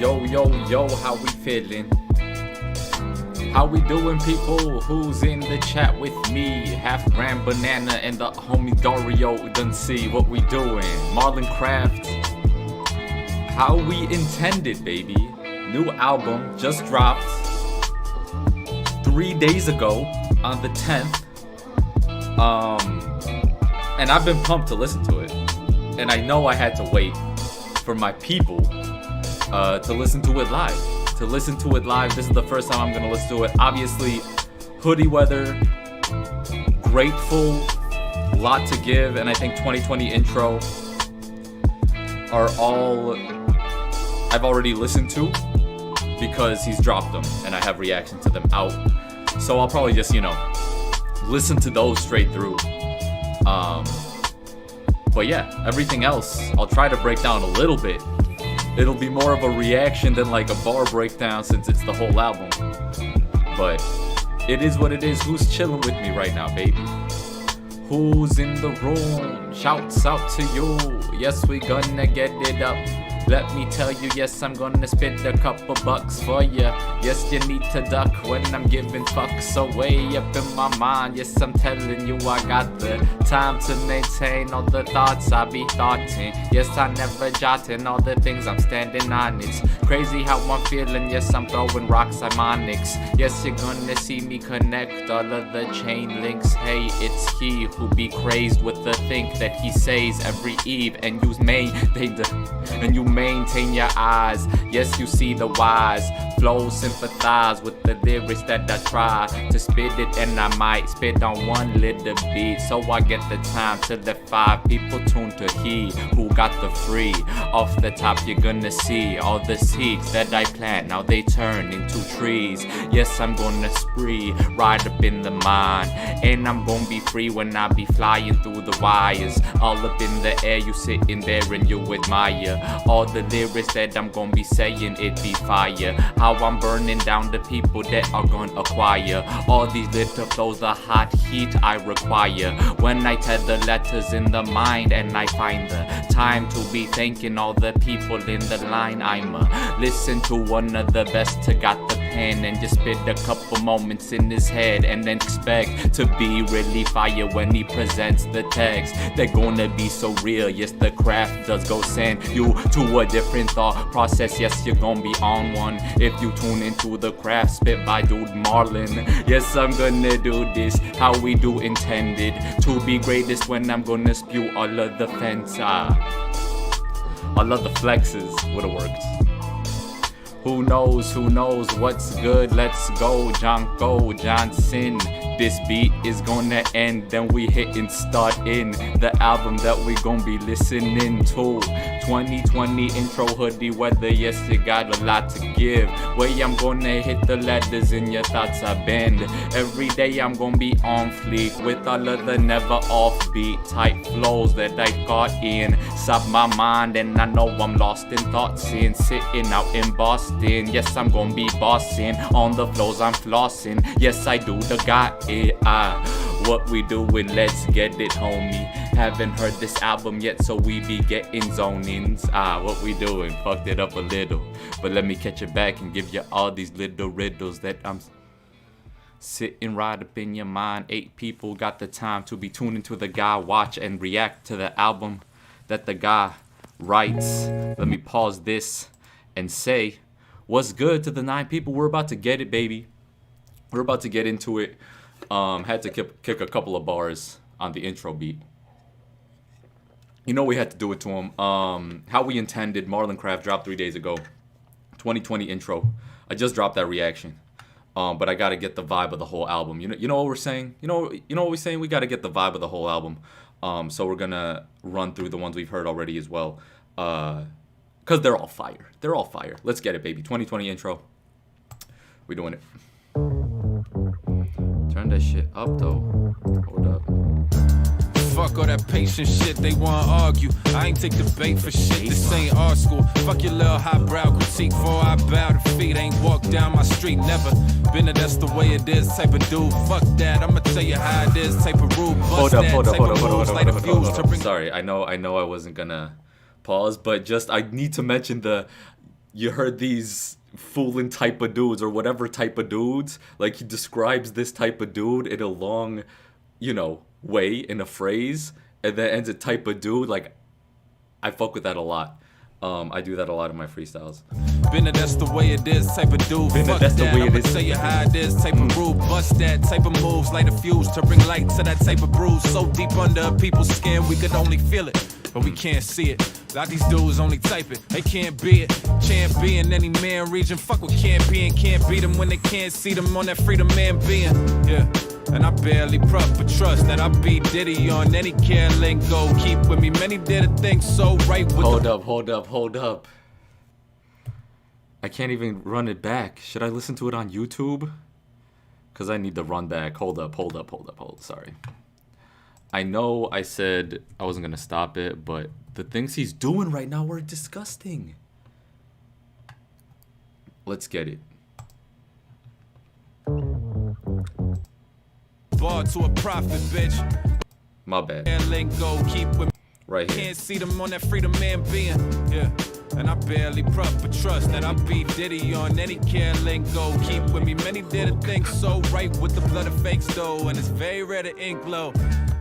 Yo, how we feeling? How we doing, people? Who's in the chat with me? Half Grand Banana and the homie Dario done see what we doing. Marlon Craft. How we intended, baby. New album just dropped 3 days ago on the 10th. And I've been pumped to listen to it. And I know I had to wait for my people to listen to it live. This is the first time I'm gonna listen to it. Obviously, Hoodie Weather, Grateful, lot to give, and I think 2020 intro are all I've already listened to because he's dropped them and I have reaction to them out. So I'll probably just, listen to those straight through. But yeah, everything else I'll try to break down a little bit. It'll be more of a reaction than like a bar breakdown since it's the whole album. But it is what it is. Who's chilling with me right now, baby? Who's in the room? Shouts out to you. Yes, we gonna get it up. Let me tell you, yes, I'm gonna spit a couple bucks for ya. Yes, you need to duck when I'm giving fucks away up in my mind. Yes, I'm telling you, I got the time to maintain all the thoughts I be thoughting. Yes, I never jotting all the things I'm standing on. It's crazy how I'm feeling. Yes, I'm throwing rocks, I'm onyx. Yes, you're gonna see me connect all of the chain links. Hey, it's he who be crazed with the think that he says every eve, and you maintain your eyes. Yes, you see the wise flow, sympathize with the lyrics that I try to spit it, and I might spit on one little beat. So I get the time to the 5 people tuned to he who got the free. Off the top, you're gonna see all the seeds that I plant. Now they turn into trees. Yes, I'm gonna spree right up in the mind, and I'm gonna be free when I be flying through the wires. All up in the air, you sitting there and you admire all the lyrics that I'm gonna be saying. It be fire. How I'm burning down the people that are gonna acquire all these little flows, the hot heat I require. When I tell the letters in the mind, and I find the time to be thanking all the people in the line. I'ma listen to one of the best to got the pen and just spit a couple moments in his head, and then expect to be really fire when he presents the text. They're gonna be so real. Yes, the craft does go send you to a different thought process. Yes, you're gonna be on one if you tune into the craft spit by dude Marlon. Yes, I'm gonna do this how we do intended to be greatest when I'm gonna spew all of the fence. All of the flexes would've worked. Who knows what's good? Let's go, Johnson. This beat is gonna end, then we hitting start in the album that we gon' be listening to. 2020 intro, Hoodie Weather. Yes, you got a lot to give. Way I'm gonna hit the letters in your thoughts I bend. Every day I'm gonna be on fleek with all of the never offbeat type flows that I got in. Stop my mind, and I know I'm lost in thoughts in sitting out in Boston. Yes, I'm gonna be bossing on the flows I'm flossing. Yes, I do the got it. What we doing? Let's get it, homie. Haven't heard this album yet, so we be getting zonings. What we doing? Fucked it up a little, but let me catch it back and give you all these little riddles that I'm sitting right up in your mind. 8 people got the time to be tuning to the guy, watch and react to the album that the guy writes. Let me pause this and say what's good to the 9 people. We're about to get it, baby. We're about to get into it. Had to kick a couple of bars on the intro beat. We had to do it to him. How we intended. Marlon Craft dropped 3 days ago. 2020 intro. I just dropped that reaction. But I gotta get the vibe of the whole album. You know what we're saying? You know what we're saying? We gotta get the vibe of the whole album. So we're gonna run through the ones we've heard already as well. Cause they're all fire. They're all fire. Let's get it, baby. 2020 intro. We doing it. Turn that shit up though. Hold up. Fuck all that patient shit, they wanna argue. I ain't take the bait for shit, this ain't our school. Fuck your little highbrow critique before I bow to feet. Ain't walked down my street, never been a that's the way it is type of dude. Fuck that, I'ma tell you how it is type of rude. Hold up. Sorry, I know I wasn't gonna pause, but just I need to mention the you heard these fooling type of dudes or whatever type of dudes. Like he describes this type of dude in a long, way in a phrase, and then ends it type of dude. Like I fuck with that a lot. I do that a lot in my freestyles. Been a that's the way it is type of dude. Been a Fuck that's the that, way it I'ma is. tell you how it is type of rude. Bust that type of moves, light a fuse to bring light to that type of bruise. So deep under people's skin, we could only feel it, but we can't see it. A lot of these dudes only type it, they can't be it. Champion any man region, fuck what can't be and can't beat them when they can't see them on that freedom man being. Yeah. And I barely prep for trust that I beat Diddy on any care lingo. Keep with me, many did a thing so right with Hold up. I can't even run it back. Should I listen to it on YouTube? Because I need to run back. Hold up. Sorry. I know I said I wasn't going to stop it, but the things he's doing right now are disgusting. Let's get it. Bar to a profit, bitch. My bad. And lingo, keep with me. Right here. Can't see them on that freedom man being. Yeah. And I barely prep for trust that I beat Diddy on any care lingo. Keep with me, many did a thing so right with the blood of fakes though. And it's very rare to ink low.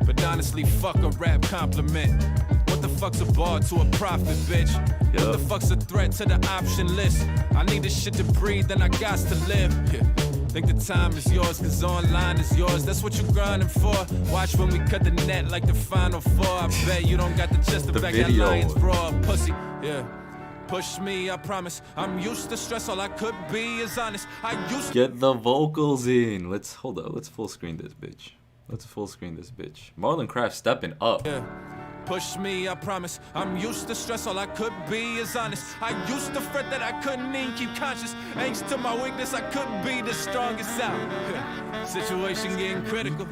But honestly, fuck a rap compliment. What the fuck's a bar to a profit, bitch? Yep. What the fuck's a threat to the option list? I need this shit to breathe, then I got to live. Yeah. Think the time is yours, cause online is yours. That's what you're grinding for. Watch when we cut the net like the Final Four. I bet you don't got the chest to back that Lions broad pussy. Yeah. Push me, I promise. I'm used to stress, all I could be is honest. I used to Get the vocals in. Let's full screen this bitch. Marlon Craft stepping up. Yeah. Push me, I promise. I'm used to stress, all I could be is honest. I used to fret that I couldn't even keep conscious. Thanks to my weakness, I couldn't be the strongest out. Situation getting critical.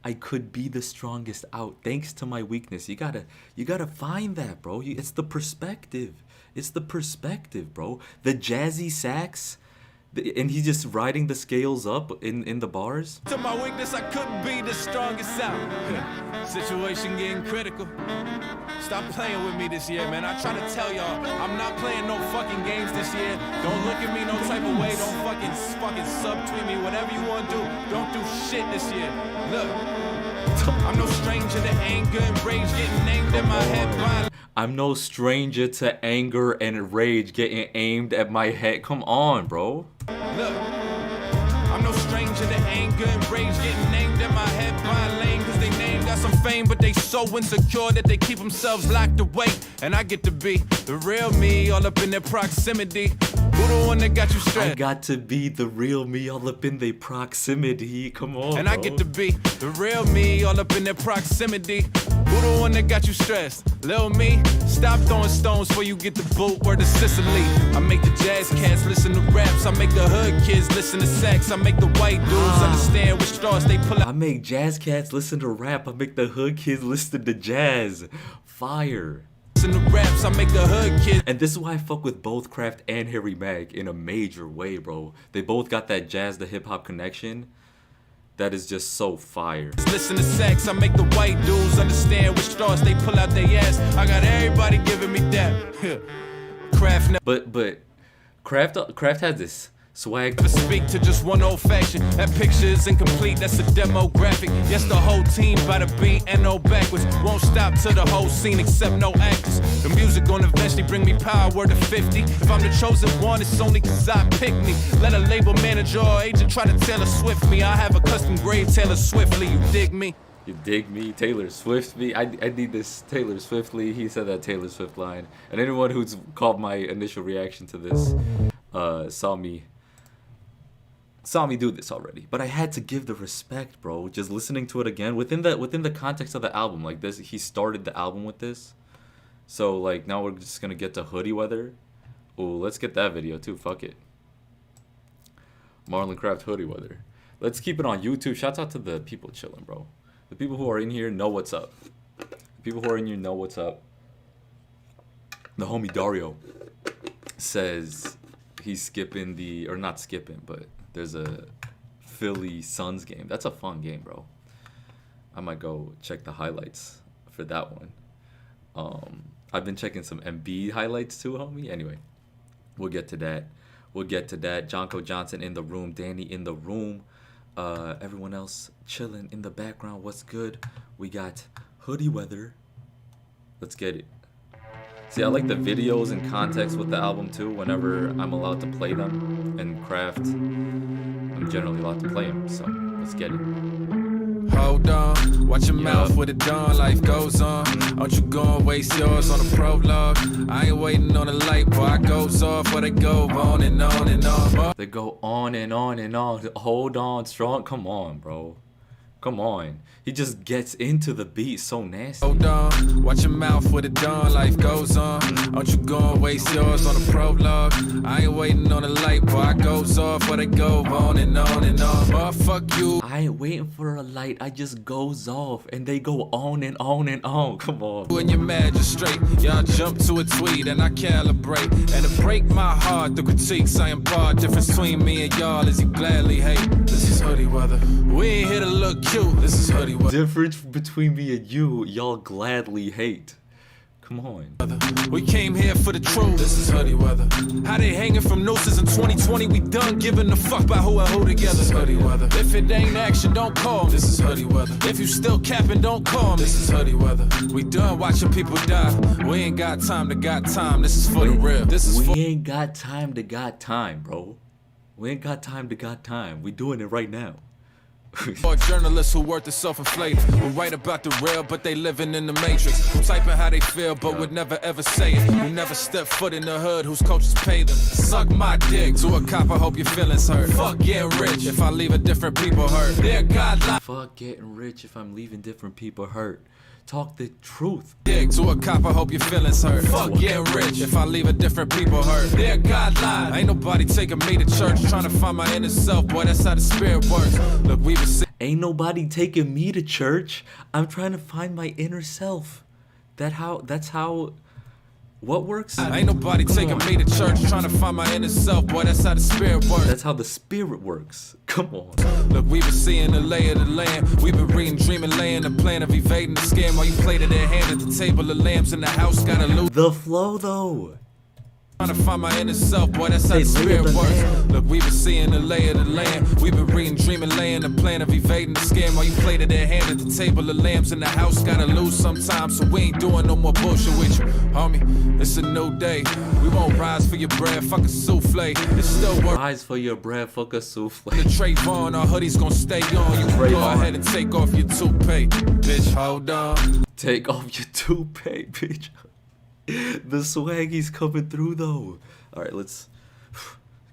I could be the strongest out thanks to my weakness. You gotta find that, bro. It's the perspective. Bro. The jazzy sax, and he's just riding the scales up in the bars. To my weakness, I couldn't be the strongest out. Situation getting critical. Stop playing with me this year, man. I try to tell y'all, I'm not playing no fucking games this year. Don't look at me no type of way. Don't fucking subtweet me. Whatever you want to do, don't do shit this year. Look, I'm no stranger to anger and rage getting named in my head by. I'm no stranger to anger and rage getting aimed at my head. Come on, bro. Look, I'm no stranger to anger and rage getting named in my head by a lane. Cause they name got some fame, but they so insecure that they keep themselves locked away. And I get to be the real me all up in their proximity. Who the one that got you stressed? I got to be the real me all up in their proximity. Come on, And bro. I get to be the real me all up in their proximity. Who the one that got you stressed? Lil me, stop throwing stones before you get the boot word to Sicily. I make the jazz cats listen to raps. I make the hood kids listen to sax. I make the white dudes understand which straws they pull out. I make jazz cats listen to rap. I make the hood kids listen to jazz. Fire. Listen to raps. I make the hood kids. And this is why I fuck with both Kraft and Harry Mack in a major way, bro. They both got that jazz to hip hop connection that is just so fire. Listen to sax. I make the white dudes understand which straws they pull out their ass. I got everybody giving me that. Kraft But Kraft has this swag. never speak to just one old faction. That picture is incomplete, that's a demographic. Yes, the whole team by the beat and no backwards. Won't stop till the whole scene except no actors. The music gonna eventually bring me power word to 50. If I'm the chosen one, it's only cause I pick me. Let a label manager or agent try to Taylor Swift me. I have a custom grade Taylor Swiftly, you dig me? You dig me? Taylor Swift me? I need this Taylor Swiftly. He said that Taylor Swift line. And anyone who's called my initial reaction to this saw me do this already, but I had to give the respect, bro. Just listening to it again within the context of the album, like this, he started the album with this. So like now we're just gonna get to Hoodie Weather. Ooh, let's get that video too. Fuck it. Marlon Craft Hoodie Weather. Let's keep it on YouTube. Shouts out to the people chilling, bro. The people who are in here know what's up. The people who are in here know what's up. The homie Dario says he's skipping or not skipping, but there's a Philly Suns game. That's a fun game, bro. I might go check the highlights for that one. I've been checking some Embiid highlights too, homie. Anyway, We'll get to that. We'll get to that. Jonko Johnson in the room. Danny in the room. Everyone else chilling in the background. What's good? We got Hoodie Weather. Let's get it. See, I like the videos and context with the album too. Whenever I'm allowed to play them and craft, I'm generally allowed to play them. So let's get it. Hold on, watch your mouth with it dawn, life goes on. Don't you go and waste yours on a prologue. I ain't waiting on a light, boy, it goes off, but it go on and on and on. They go on and on and on. Hold on, strong. Come on, bro. Come on. He just gets into the beat so nasty. Hold on, watch your mouth with it dawn, life goes on. Don't you go and waste yours on a prologue. I ain't waiting on a light, boy, it goes off, but it go on and on and on. Boy, fuck you. I ain't waiting for a light, I just goes off and they go on and on and on. Come on. When you're magistrate, y'all jump to a tweet and I calibrate. And to break my heart, the critiques I impart. Difference between me and y'all is you gladly hate. This is Hoodie Weather. We ain't here to look cute. This is Hoodie Weather. Difference between me and you, y'all gladly hate. Come on. We came here for the truth. This is Hoodie Weather. How they hanging from nooses in 2020? We done giving a fuck about who and who together. This is Hoodie Weather. If it ain't action, don't call me. This is Hoodie Weather. If you still capping, don't call me. This is Hoodie Weather. We done watching people die. We ain't got time to got time. This is for the real. This is we ain't got time to got time, bro. We ain't got time to got time. We doing it right now. Or journalists who worth is self-inflated, who write about the real, but they living in the matrix. Who typing how they feel, but would never ever say it. Who never step foot in the hood, whose coaches pay them. Suck my dick. To a cop, I hope your feelings hurt. Fuck getting rich if I leave a different people hurt. Dear God, fuck getting rich if I'm leaving different people hurt. Talk the truth. Dick to a cop, I hope your feelings hurt. Fuck getting rich if I leave a different people hurt. Dear God, lied. Ain't nobody taking me to church, trying to find my inner self, boy, that's how the spirit works. Look, we been ain't nobody taking me to church. I'm trying to find my inner self. That's how what works? Ain't nobody taking me to church, trying to find my inner self, boy, that's how the spirit works. That's how the spirit works. Come on. Look, we been seeing the lay of the land. We been reading, dreaming, laying the plan of evading the scam while you play to their hand at the table of lambs in the house, gotta lose. The flow though. Trying to find my inner self, boy, that's how the spirit works. Look, we been seeing the lay of the land. We been reading, dreaming, laying the plan of evading the scam while you play to their hand at the table of lambs in the house, gotta lose sometimes, so we ain't doing no more bullshit with you, homie. It's a new day. We won't rise for your bread, fuck a souffle. It's still work. Rise for your bread, fuck a souffle. The Trayvon, our hoodies gon' stay on. You can go ahead and take off your toupee, bitch. Hold on. Take off your toupee, bitch. The swaggy's coming through though. Alright, let's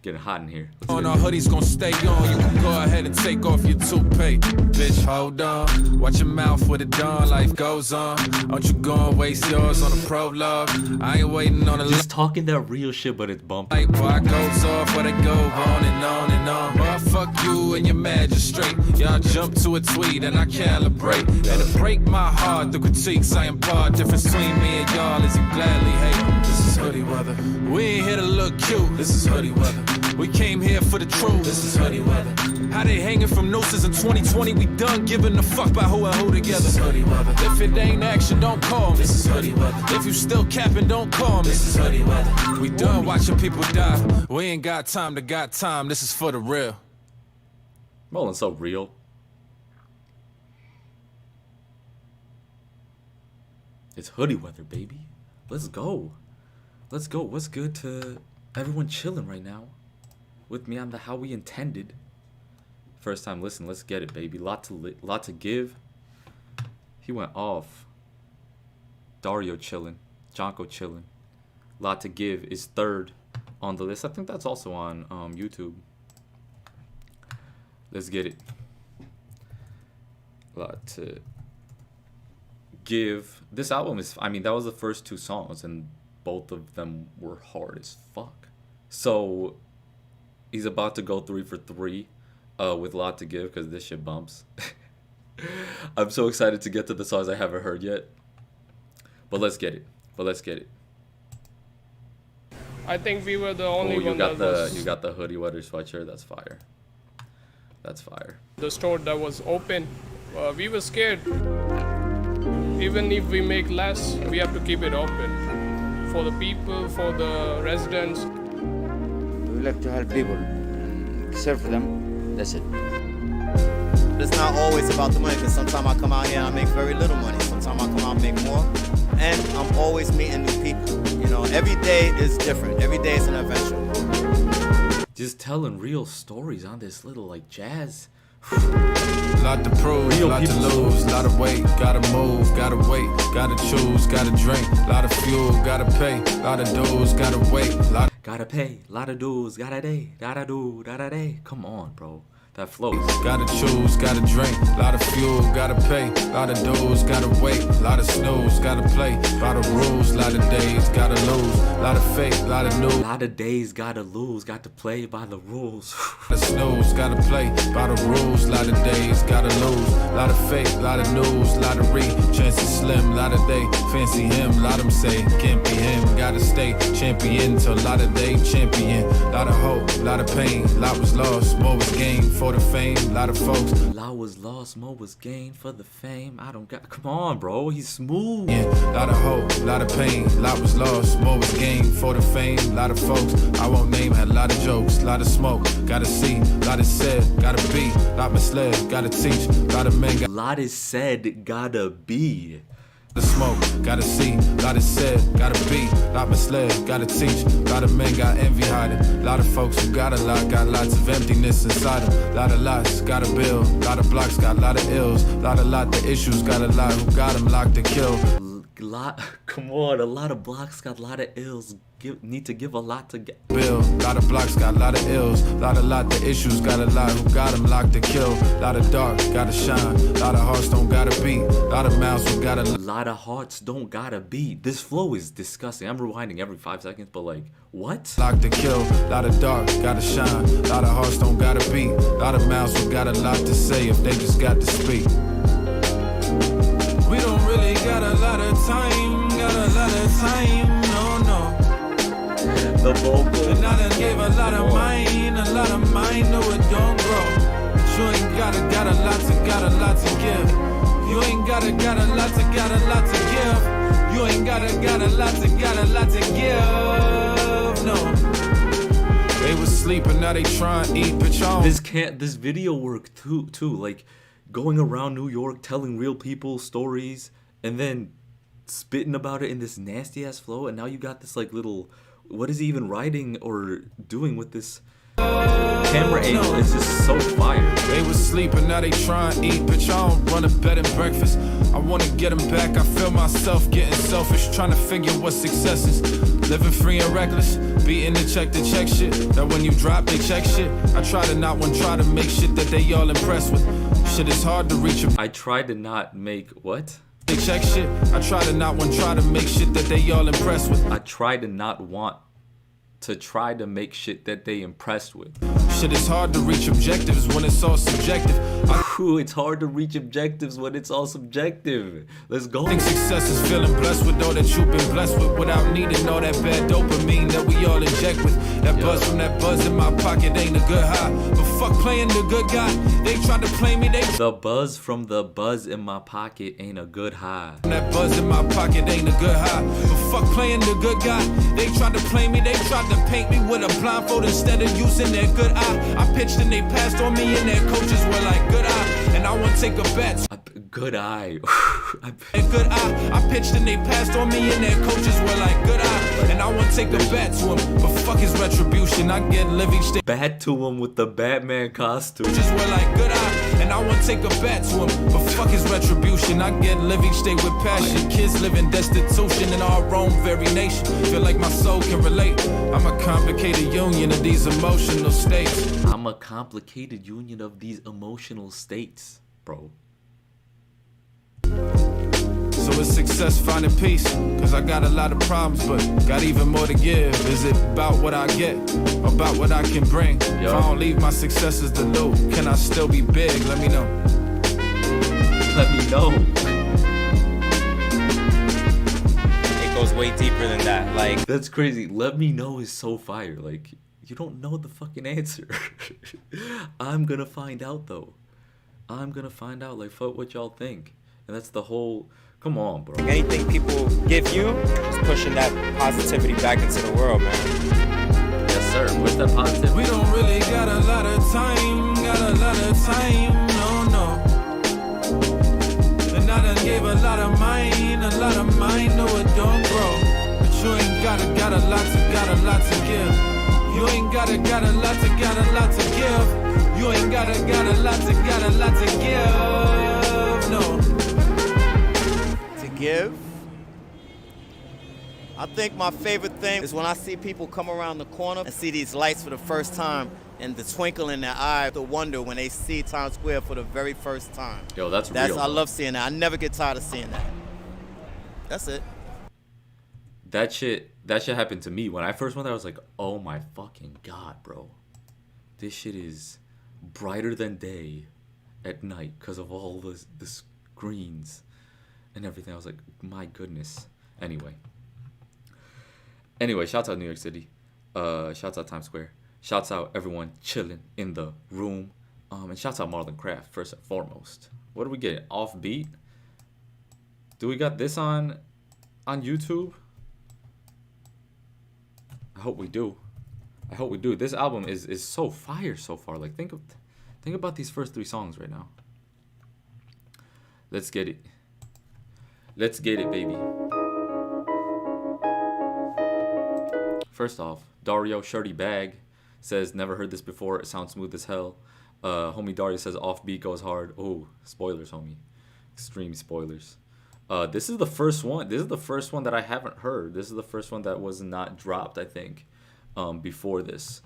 get it hot in here. On our hoodies gon' stay on. You can go ahead and take off your toupee, bitch. Hold on. Watch your mouth with it dawn, life goes on. Don't you go and waste yours on a prologue. I ain't waiting on a just talking that real shit, but it's bumping. Boy, it goes off, but it go on and on and on. Boy, fuck you and your magistrate. Y'all jump to a tweet and I calibrate. And to break my heart, the critiques I impart. Difference between me and y'all is you gladly hate. This is Hoodie Weather. We ain't here to look cute. This is Hoodie Weather. We came here for the truth. This is Hoodie Weather. How they hanging from nooses in 2020? We done giving a fuck about who and who together. This is Hoodie Weather. If it ain't action, don't call me. This is Hoodie Weather. If you still capping, don't call me. This is Hoodie Weather. We done watching people die. We ain't got time to got time. This is for the real. Marlon's so real. It's Hoodie Weather, baby. Let's go. Let's go. What's good to everyone chilling right now? With me on the How We Intended. First time listen, let's get it, baby. Lot to give. He went off. Dario chilling. Jonko chilling. Lot to Give is third on the list. I think that's also on YouTube. Let's get it. Lot to Give. This album is, I mean, that was the first two songs and both of them were hard as fuck. So he's about to go 3 for 3 with Lot to Give because this shit bumps. I'm so excited to get to the songs I haven't heard yet. But let's get it. I think we were the only one that was... You got the Hoodie Weather sweatshirt. That's fire. That's fire. The store that was open. We were scared. Even if we make less, we have to keep it open. For the people, for the residents. like to help people, serve them. That's it. It's not always about the money, because sometimes I come out here and I make very little money. Sometimes I come out and make more. And I'm always meeting new people. You know, every day is different. Every day is an adventure. Just telling real stories on this little like jazz. Lot to prove, Real lot to people. lose, lot of weight, gotta move, gotta wait, gotta choose, gotta drink, lot of fuel, gotta pay, lot of dues, gotta wait, lot Gotta pay, lot of dues, gotta day, gotta do, gotta day. Come on, bro. That flows. gotta choose, gotta drink, lot of fuel, gotta pay, lot of dues, gotta wait, lot of snooze, gotta play, lot of rules, lot of days, gotta lose, lot of fake, lot of new, Lot of days gotta lose, got to play by the rules. lot of snooze, gotta play by the rules, lot of days, gotta lose, lot of fake, lot of news, lot of read, chances slim, lot of day, fancy him, lot them say, can't be him, gotta stay champion till lot of day, champion, lot of hope, lot of pain, lot was lost, more was gained for the fame, lot of folks, Lot was lost, more was gained for the fame. I don't got. Come on, bro. He's smooth. yeah, lot of hope, lot of pain, lot was lost, more was gained for the fame, lot of folks, I won't name, had a lot of jokes, lot of smoke, gotta see, lot is said, gotta be, lot misled, gotta teach, lot of men, got Lot is said, gotta be. the smoke, gotta see, lot is said, gotta be, lot misled, gotta teach, lot of men got envy hiding, lot of folks who got a lot, got lots of emptiness inside them, lot of lots, gotta build, lot of blocks, got lot of ills, lot the issues, got a lot who got them locked to kill. Come on, a lot of blocks got a lot of ills. Need to give a lot to get. Bill, lot of blocks, got a lot of ills, lot the issues, got a lot who got them locked to kill, lot of dark, gotta shine, lot of hearts don't gotta beat, lot of mouths who gotta A lot of hearts don't gotta beat. This flow is disgusting. I'm rewinding every 5 seconds, but like, what? lock to kill, lot of dark, gotta shine, lot of hearts don't gotta beat, lot of mouths who got a lot to say if they just got to speak. We don't really got a lot of time, no, no. The vocal. And I done gave a lot of mine, no it don't grow. But you ain't got a lot to give. You ain't got a lot to give. You ain't got a lot to give. No. They was sleeping, now they trying to eat, bitch. This video work too, like going around New York telling real people stories and then spitting about it in this nasty ass flow, and now you got this like little, what is he even writing or doing with this camera angle? It's just so fire. They was sleeping, now they trying to eat, bitch. I don't run a bed and breakfast. I wanna get them back, I feel myself getting selfish, trying to figure what success is. Living free and reckless, beating the check shit. That when you drop, they check shit. I try to not try to make shit that they all impressed with. Shit is hard to reach. I tried to not make what? They check shit. I try to not try to make shit that they all impressed with. I try to not want to try to make shit that they impressed with. Shit is hard to reach objectives when it's all subjective. Ooh, it's hard to reach objectives when it's all subjective. Let's go. I think success is feeling blessed with all that you've been blessed with, without needing all that bad dopamine that we all inject with. That buzz from that buzz in my pocket ain't a good high, but fuck playing the good guy. They tried to play me, The buzz from the buzz in my pocket ain't a good high. that buzz in my pocket ain't a good high, but fuck playing the good guy. They tried to play me, they tried to paint me with a blindfold instead of using their good eye. I pitched and they passed on me and their coaches were like, good eye, and I won't take a bet. Good eye. Good eye. I pitched and they passed on me and their coaches were like, good eye, and I won't take a bet to him, but fuck his retribution. I get living state. Bat to him with the Batman costume. Just were like, good eye, and I won't take a bet to him, but fuck his retribution. I get living state with passion. Kids living destitution in our own very nation. Feel like my soul can relate. I'm a complicated union of these emotional states. I'm a complicated union of these emotional states, bro. So it's success finding peace, cause I got a lot of problems, but got even more to give. Is it about what I get, or about what I can bring? If I don't leave my successes to loot, can I still be big? Let me know. Let me know. It goes way deeper than that. Like, That's crazy. Let me know is so fire. Like, you don't know the fucking answer. I'm gonna find out though. I'm gonna find out. Like, fuck what y'all think. And that's the whole. Come on, bro. anything people give you is pushing that positivity back into the world, man. Yes, sir. Where's that positive? We don't really got a lot of time, no. And I done gave a lot of mine, no it don't grow. But you ain't got a lot to give. You ain't got a lot to give. You ain't got a lot to give, no. To give? I think my favorite thing is when I see people come around the corner and see these lights for the first time and the twinkle in their eye, the wonder when they see Times Square for the very first time. Yo, that's real. I love seeing that. I never get tired of seeing that. That's it. That shit happened to me. When I first went there, I was like, oh my fucking God, bro. This shit is brighter than day at night because of all the screens and everything. I was like, my goodness. Anyway, shouts out New York City. Shouts out Times Square. Shouts out everyone chilling in the room. And shouts out Marlon Craft, first and foremost. What do we get? Offbeat? Do we got this on YouTube? I hope we do. This album is so fire so far. Like, think about these first 3 songs right now. Let's get it. Let's get it, baby. First off, Dario Shirty Bag says, never heard this before. It sounds smooth as hell. Homie Dario says, Offbeat goes hard. Oh, spoilers, homie. Extreme spoilers. This is the first one. This is the first one that I haven't heard. This is the first one that was not dropped, I think, before this.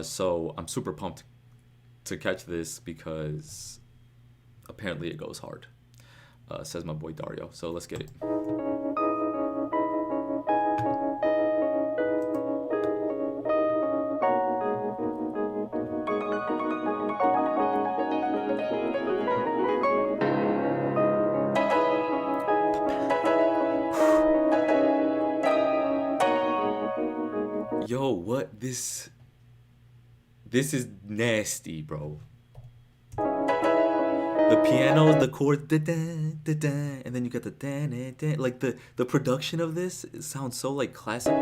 So I'm super pumped to catch this because apparently it goes hard, says my boy Dario. So let's get it. Yo, what? This is nasty, bro. The piano, the chords, and then you got the da-da-da. Like the production of this, it sounds so like classical.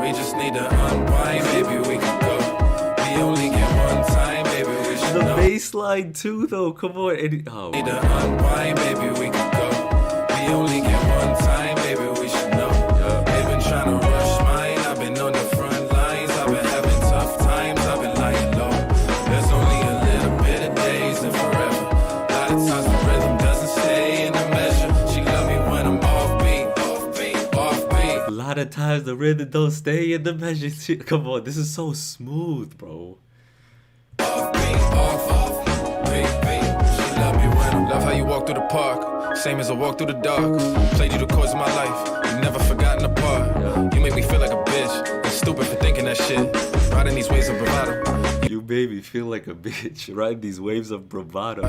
We just need to unwind, baby, we can go. We only get one time, baby, we should The know. bass line too, though. Come on. Need to unwind, baby, we can go. We only get one time, baby, we should know. They've been trying to rush mine, I've been on the front lines, I've been having tough times, I've been lying low. There's only a little bit of days and forever. A lot of times the rhythm doesn't stay in the measure. She love me when I'm offbeat. A lot of times the rhythm don't stay in the measure. Come on, this is so smooth, bro. Love how you walk through the park, same as I walk through the dark. Played you the course of my life, you never forgotten apart. You make me feel like a bitch, and stupid for thinking that shit. Riding these waves of bravado. You made me feel like a bitch, riding these waves of bravado.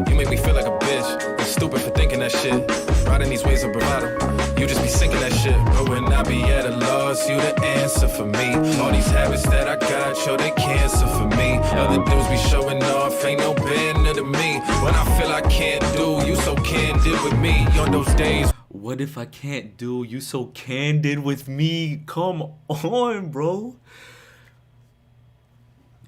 You make me feel like a bitch, and stupid for thinking that shit. Riding these waves of bravado. You just be sinking that shit. But when I be at a loss, you the answer for me. All these habits that I got, show they cancer for me. Other dudes be showing off, ain't no bender to me. When I feel I can't do, you so candid with me. On those days. What if I can't do? You so candid with me. Come on, bro.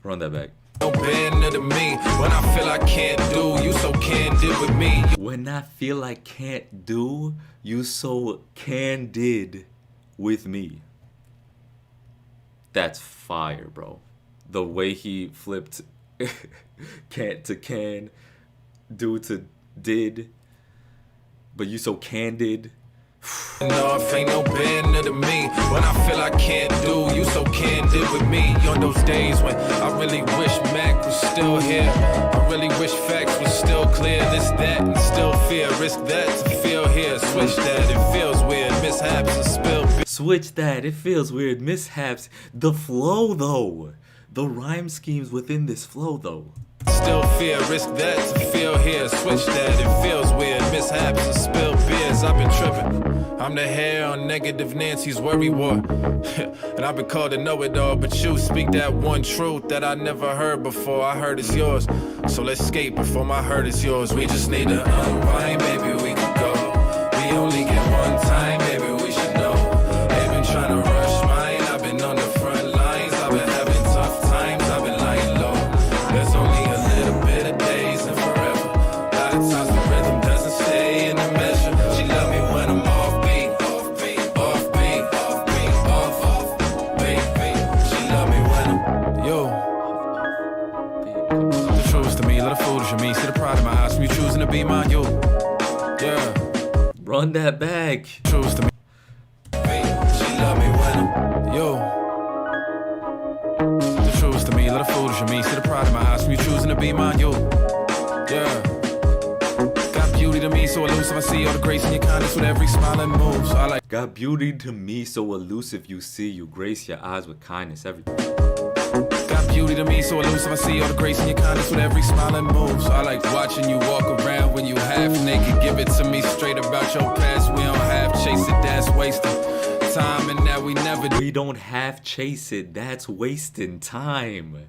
Run that back. No bender to me. When I feel I can't do, you so candid with me. When I feel I can't do, you so candid with me. That's fire, bro. The way he flipped can't to can, do to did, but you so candid. No, if ain't no bender to me. When I feel I can't do, you so candid with me. On those days when I really wish Mac was still here. I really wish facts was still clear. This, that, and still fear. Risk that to feel here. Switch that, it feels weird. Mishaps and spill beer. Switch that, it feels weird. Mishaps. The flow, though. The rhyme schemes within this flow, though. Still fear, risk that to feel here. Switch that, it feels weird. Mishaps and spill beers. I've been tripping. I'm the hair on negative Nancy's worry war. And I've been called to know it all, but you speak that one truth that I never heard before. I heard it's yours. So let's skate before my hurt is yours. We just need to unwind, baby, we can go. We only get mind you. Yeah. Run that back. Choose to me. She love me when I'm yo. The truth to me, little foolish of me. See the pride in my eyes from you choosing to be mine, yo. Yeah. Got beauty to me, so elusive. I see all the grace in your kindness with every smile and move. So I like. Got beauty to me, so elusive. You see, you grace your eyes with kindness. Everything. Got beauty to me, so elusive. I see all the grace in your kindness with every smile and move. So I like watching you walk around when you half naked. Give it to me straight about your past. We don't have chase it, that's wasting time, and that we never do. We don't have chase it. That's wasting time.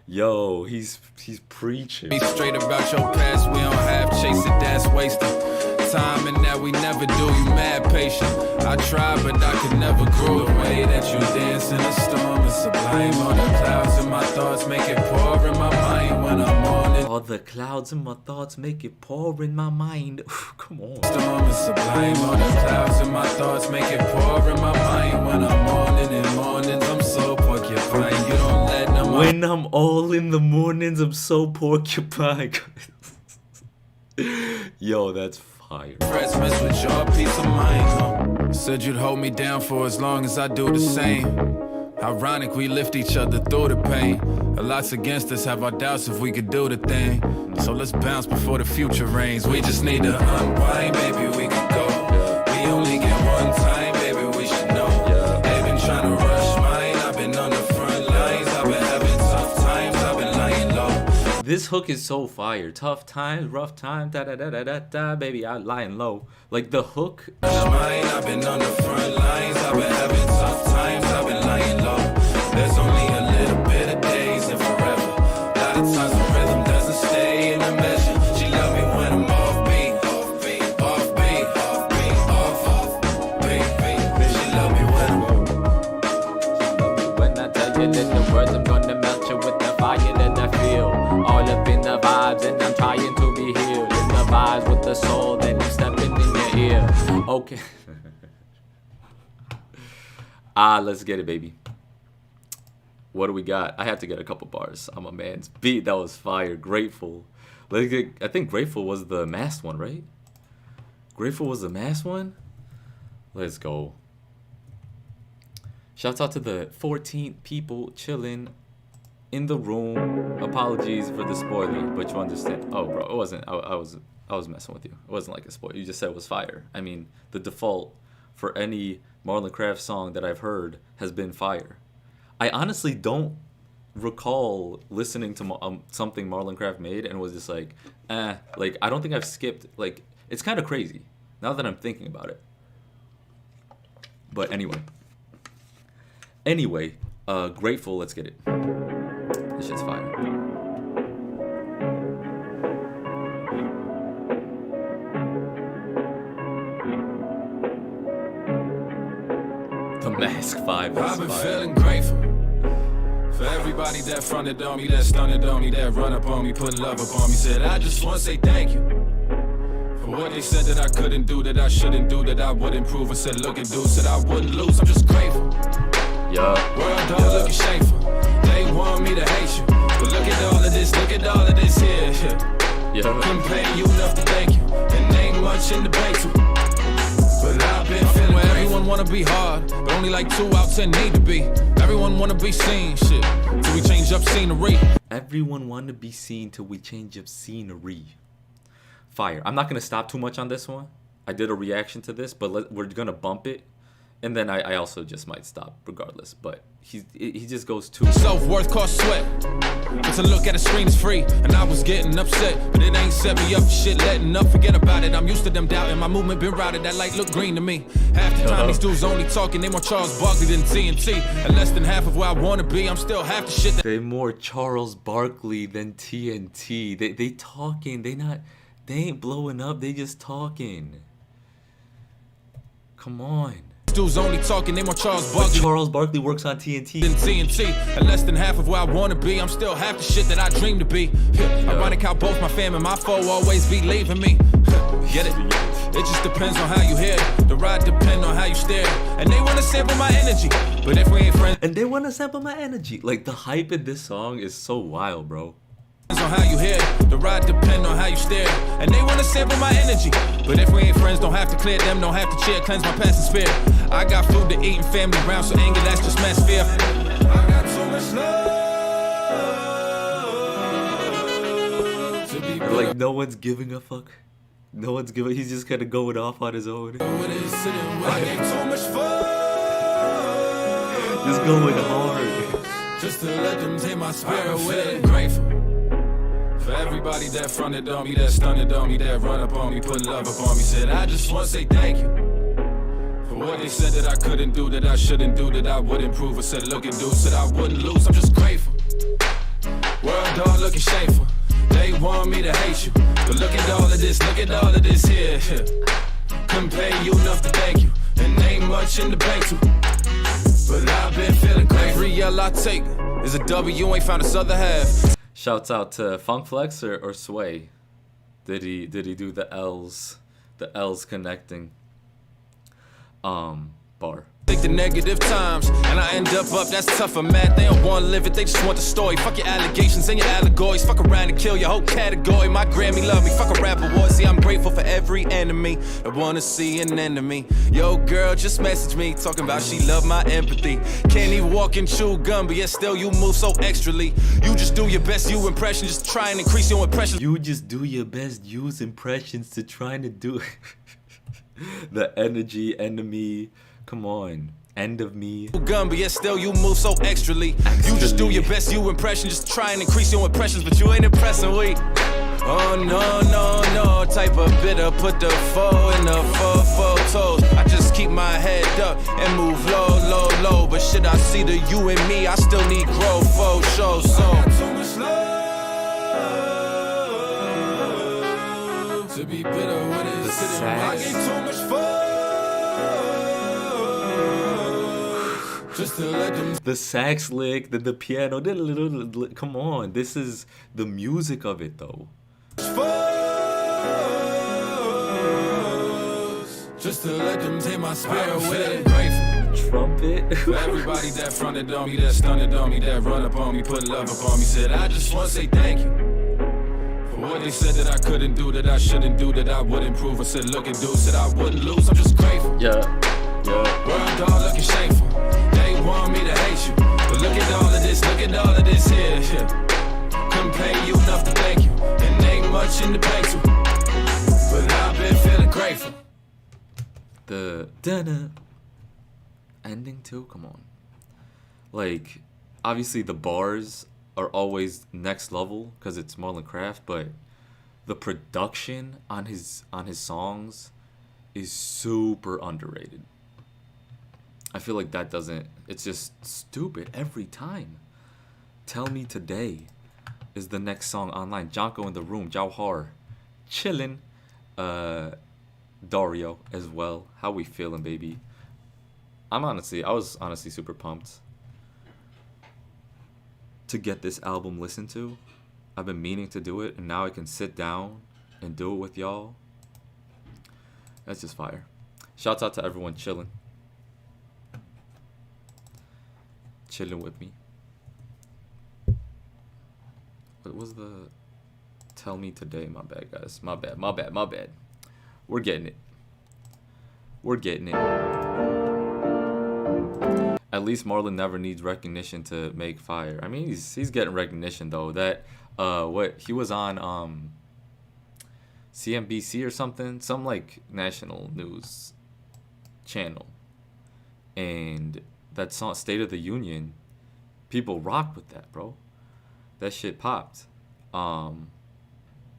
Yo, he's preaching. Be straight about your past. We don't have chase it, that's wasting time, and that we never do. You mad patient. I try, but I could never grow. The way that you dance in a storm is sublime. All the clouds in my thoughts make it pour in my mind when I'm on it. All the clouds in my thoughts make it pour in my mind. Come on. Storm is sublime. All the clouds in my thoughts make it pour in my mind when I'm on it. In mornings I'm so porcupine. You don't let them. When I'm all in the mornings, I'm so porcupine. Yo, that's fire. Press mess with your peace of mind. Said you'd hold me down for as long as I do the same. Ironic, we lift each other through the pain. A lot's against us, have our doubts if we could do the thing. So let's bounce before the future rains. We just need to unwind, baby, we could go. We only get one time, baby, we should know. They've been trying to rush mine, I've been on the front lines. I've been having tough times, I've been lying low. This hook is so fire. Tough times, rough times, da da da da da da. Baby, I lying low. Like the hook. I've been on the front lines. I've been having tough times. I've been lying low. There's only a little bit of days and forever. A lot of times the rhythm doesn't stay in the measure. She love me when I'm offbeat, offbeat, offbeat, offbeat, offbeat. She love me when I'm. When I tell you that the words, I'm gonna melt you with the fire that I feel. All up in the vibes, and I'm trying to be healed. In the vibes with the soul, then you stepping in your ear. Okay. Let's get it, baby. What do we got? I have to get a couple bars. I'm a man's beat. That was fire. Grateful. I think Grateful was the masked one, right? Grateful was the masked one? Let's go. Shouts out to the 14 people chilling in the room. Apologies for the spoiler, but you understand. Oh, bro, it wasn't. I was messing with you. It wasn't like a spoiler. You just said it was fire. I mean, the default for any Marlon Craft song that I've heard has been fire. I honestly don't recall listening to something Marlon Craft made and was just like, like I don't think I've skipped. Like, it's kind of crazy now that I'm thinking about it. But anyway, Grateful. Let's get it. This shit's fire. The Mask 5 is I've been fire. feeling grateful for everybody that fronted on me, that stunted on me, that run up on me, put love up on me. Said I just want to say thank you for what they said that I couldn't do, that I shouldn't do, that I would improve. I said look and do, said I wouldn't lose. I'm just grateful. Yeah. World dog looking shameful. They want me to hate you, but look at all of this, look at all of this here. Yeah. Couldn't pay you enough to thank you, and ain't much in the bank too. But I've been feeling where everyone wanna be hard, but only like 2 out 10 need to be. Everyone wanna be seen, shit, till we change up scenery. Everyone want to be seen till we change up scenery. Fire. I'm not gonna stop too much on this one. I did a reaction to this, but we're gonna bump it, and then I also just might stop regardless. But he just goes too. Self-worth costs sweat. But to look at a screen is free, and I was getting upset, but it ain't set me up for shit, letting up, forget about it. I'm used to them doubting, my movement been routed, that light look green to me. Half the time these dudes only talking, they more Charles Barkley than TNT, and less than half of where I wanna be, I'm still half the shit that They more Charles Barkley than TNT. They talking, they ain't blowing up, they just talking. Come on. dudes only talking, they more Charles But Barkley Charles Barkley works on TNT. than TNT, and less than half of where I wanna be. I'm still half the shit that I dream to be. Ironic how both my fam and my foe always be leaving me. Get it? It just depends on how you hear it. The ride depend on how you stare. And they wanna sample my energy, but if we ain't friends, And they want to sample my energy. Like, the hype in this song is so wild, bro. on how you hear it. The ride depend on how you stare. And they wanna sample my energy. But if we ain't friends, don't have to clear them, don't have to cheer, cleanse my past and spirit. I got food to eat and family around, so anger, that's just mass fear. I got too much love to be Like, no one's giving a fuck. No one's giving. He's just kind of going off on his own. I get too much fun. Just going hard. Just to let them take my spirit away. Grateful for everybody that fronted on me, that stunted on me, that run up on me, put love up on me. Said I just want to say thank you for what they said that I couldn't do, that I shouldn't do, that I would improve. I said look and do, said I wouldn't lose. I'm just grateful. World all looking shameful. They want me to hate you, but look at all of this, look at all of this here. Couldn't pay you enough to thank you, and ain't much in the bank too. But I've been feeling great. Every L I take is a W, ain't found its other half. Shouts out to Funk Flex or Sway. Did he do the L's connecting bar? Take the negative times, and I end up, that's tougher math. They don't want to live it, they just want the story. Fuck your allegations and your allegories. Fuck around and kill your whole category. My Grammy love me, fuck a rap award. See, I'm grateful for every enemy that wanna see an end to me. Yo, girl, just message me, talking about she love my empathy. Can't even walk and chew gum, but yet still you move so extrally. You just do your best, you impression, just try and increase your impression. You just do your best, use impressions to trying to do the energy, enemy. Come on, end of me. Gun, but yet still you move so extrally. You just do your best, you impression, just try and increase your impressions, but you ain't impressing, we. Oh no, no, no, type of bitter, put the foe in the four photos. I just keep my head up and move low, low, low. But shit, I see the you and me, I still need growth for sure, so. I got too much love to be bitter when it's sitting. I get too much fun. Just to let them. The sax lick, the piano, come on, this is the music of it though. Just to let them take my spirit away. Grateful. Trumpet. For everybody that fronted on me, that stunted on me, that run up on me, put love up on me. Said I just want to say thank you for what they said that I couldn't do, that I shouldn't do, that I would improve. I said look and do, said I wouldn't lose. I'm just grateful. Yeah. World all looking shameful. They want me to hate you, but look at all of this, look at all of this here. Couldn't pay you enough to thank you, and ain't much in the bank too. But I've been feeling grateful. The da-na ending too, come on. Like, obviously the bars are always next level because it's Marlon Craft, but the production on his songs is super underrated. I feel like that doesn't, it's just stupid every time. Tell Me Today is the next song online. Jonko in the Room, Jauhar, chillin', Dario as well. How we feeling, baby? I was honestly super pumped to get this album listened to. I've been meaning to do it, and now I can sit down and do it with y'all. That's just fire. Shouts out to everyone chilling with me. What was the Tell Me Today? My bad, guys. My bad. We're getting it. At least Marlon never needs recognition to make fire. I mean, he's getting recognition though. That what he was on CNBC or something, some like national news channel, and that song State of the Union, people rocked with that, bro. That shit popped.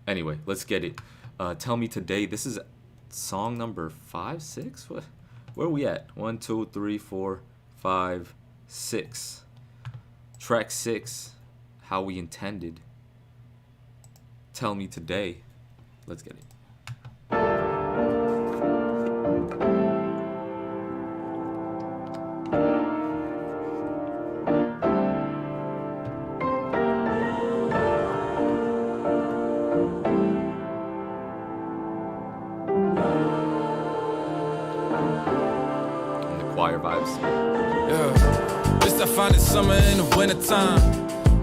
Anyway, let's get it. Tell Me Today. This is song number 5, 6. What? Where are we at? 1, 2, 3, 4, 5, 6. Track 6. How We Intended. Tell Me Today. Let's get it. Choir vibes. Yeah, just I find it summer in the wintertime.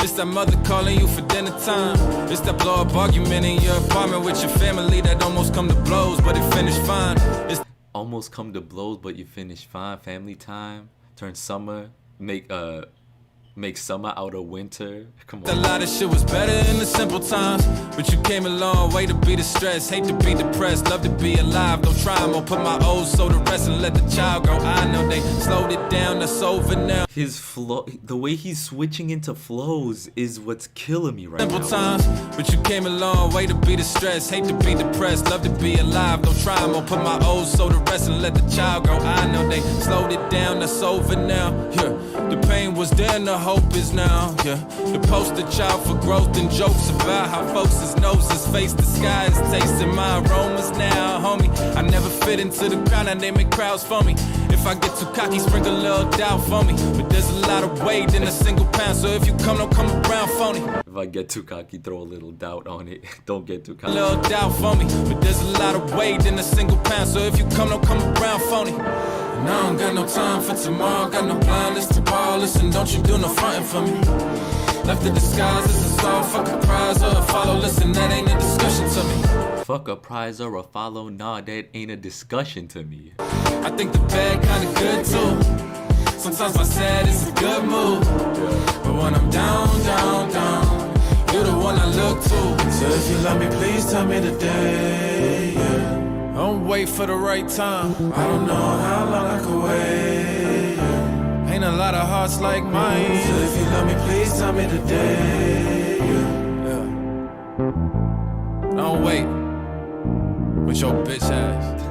It's that mother calling you for dinner time. It's that blow up argument in your apartment with your family that almost come to blows, but it finished fine. It's Almost come to blows, but you finish fine. Family time. Turn summer. Make summer out of winter. Come a on. lot of shit was better in the simple times, but you came a long way to be distressed. Hate to be depressed, love to be alive. Don't try, I'm gonna put my old soul to rest and let the child grow. I know they slowed it down, that's over now. His flow, the way he's switching into flows is what's killing me right Simple now. times, but you came a long way to be distressed. Hate to be depressed, love to be alive. Don't try, I'm gonna put my old soul to rest and let the child grow. I know they slowed it down, that's over now. Yeah, the pain was then, the hope is now. Yeah, the poster child for growth and jokes about how folks' noses face the sky is tasting my aromas now, homie. I never fit into the crowd, and they make crowds for me. If I get too cocky, sprinkle a little doubt for me. But there's a lot of weight in a single pound, so if you come, don't come around phony. If I get too cocky, throw a little doubt on it. Don't get too A cocky. little doubt for me, but there's a lot of weight in a single pound, so if you come, don't come around phony. And I don't got no time for tomorrow, got no blind list to borrow. Listen, don't you do no frontin' for me. Left the disguise, this is all. Fuck a prize or a follow. Listen, that ain't a discussion to me. Fuck a prize or a follow. Nah, that ain't a discussion to me. I think the bad kinda good too. Sometimes my sad is a good mood. But when I'm down, down, down, you're the one I look to. So if you love me, please tell me today. Yeah. Don't wait for the right time. I don't know how long I could wait. Yeah. Ain't a lot of hearts like mine. So if you love me, please tell me today. Yeah. Don't wait with your bitch ass.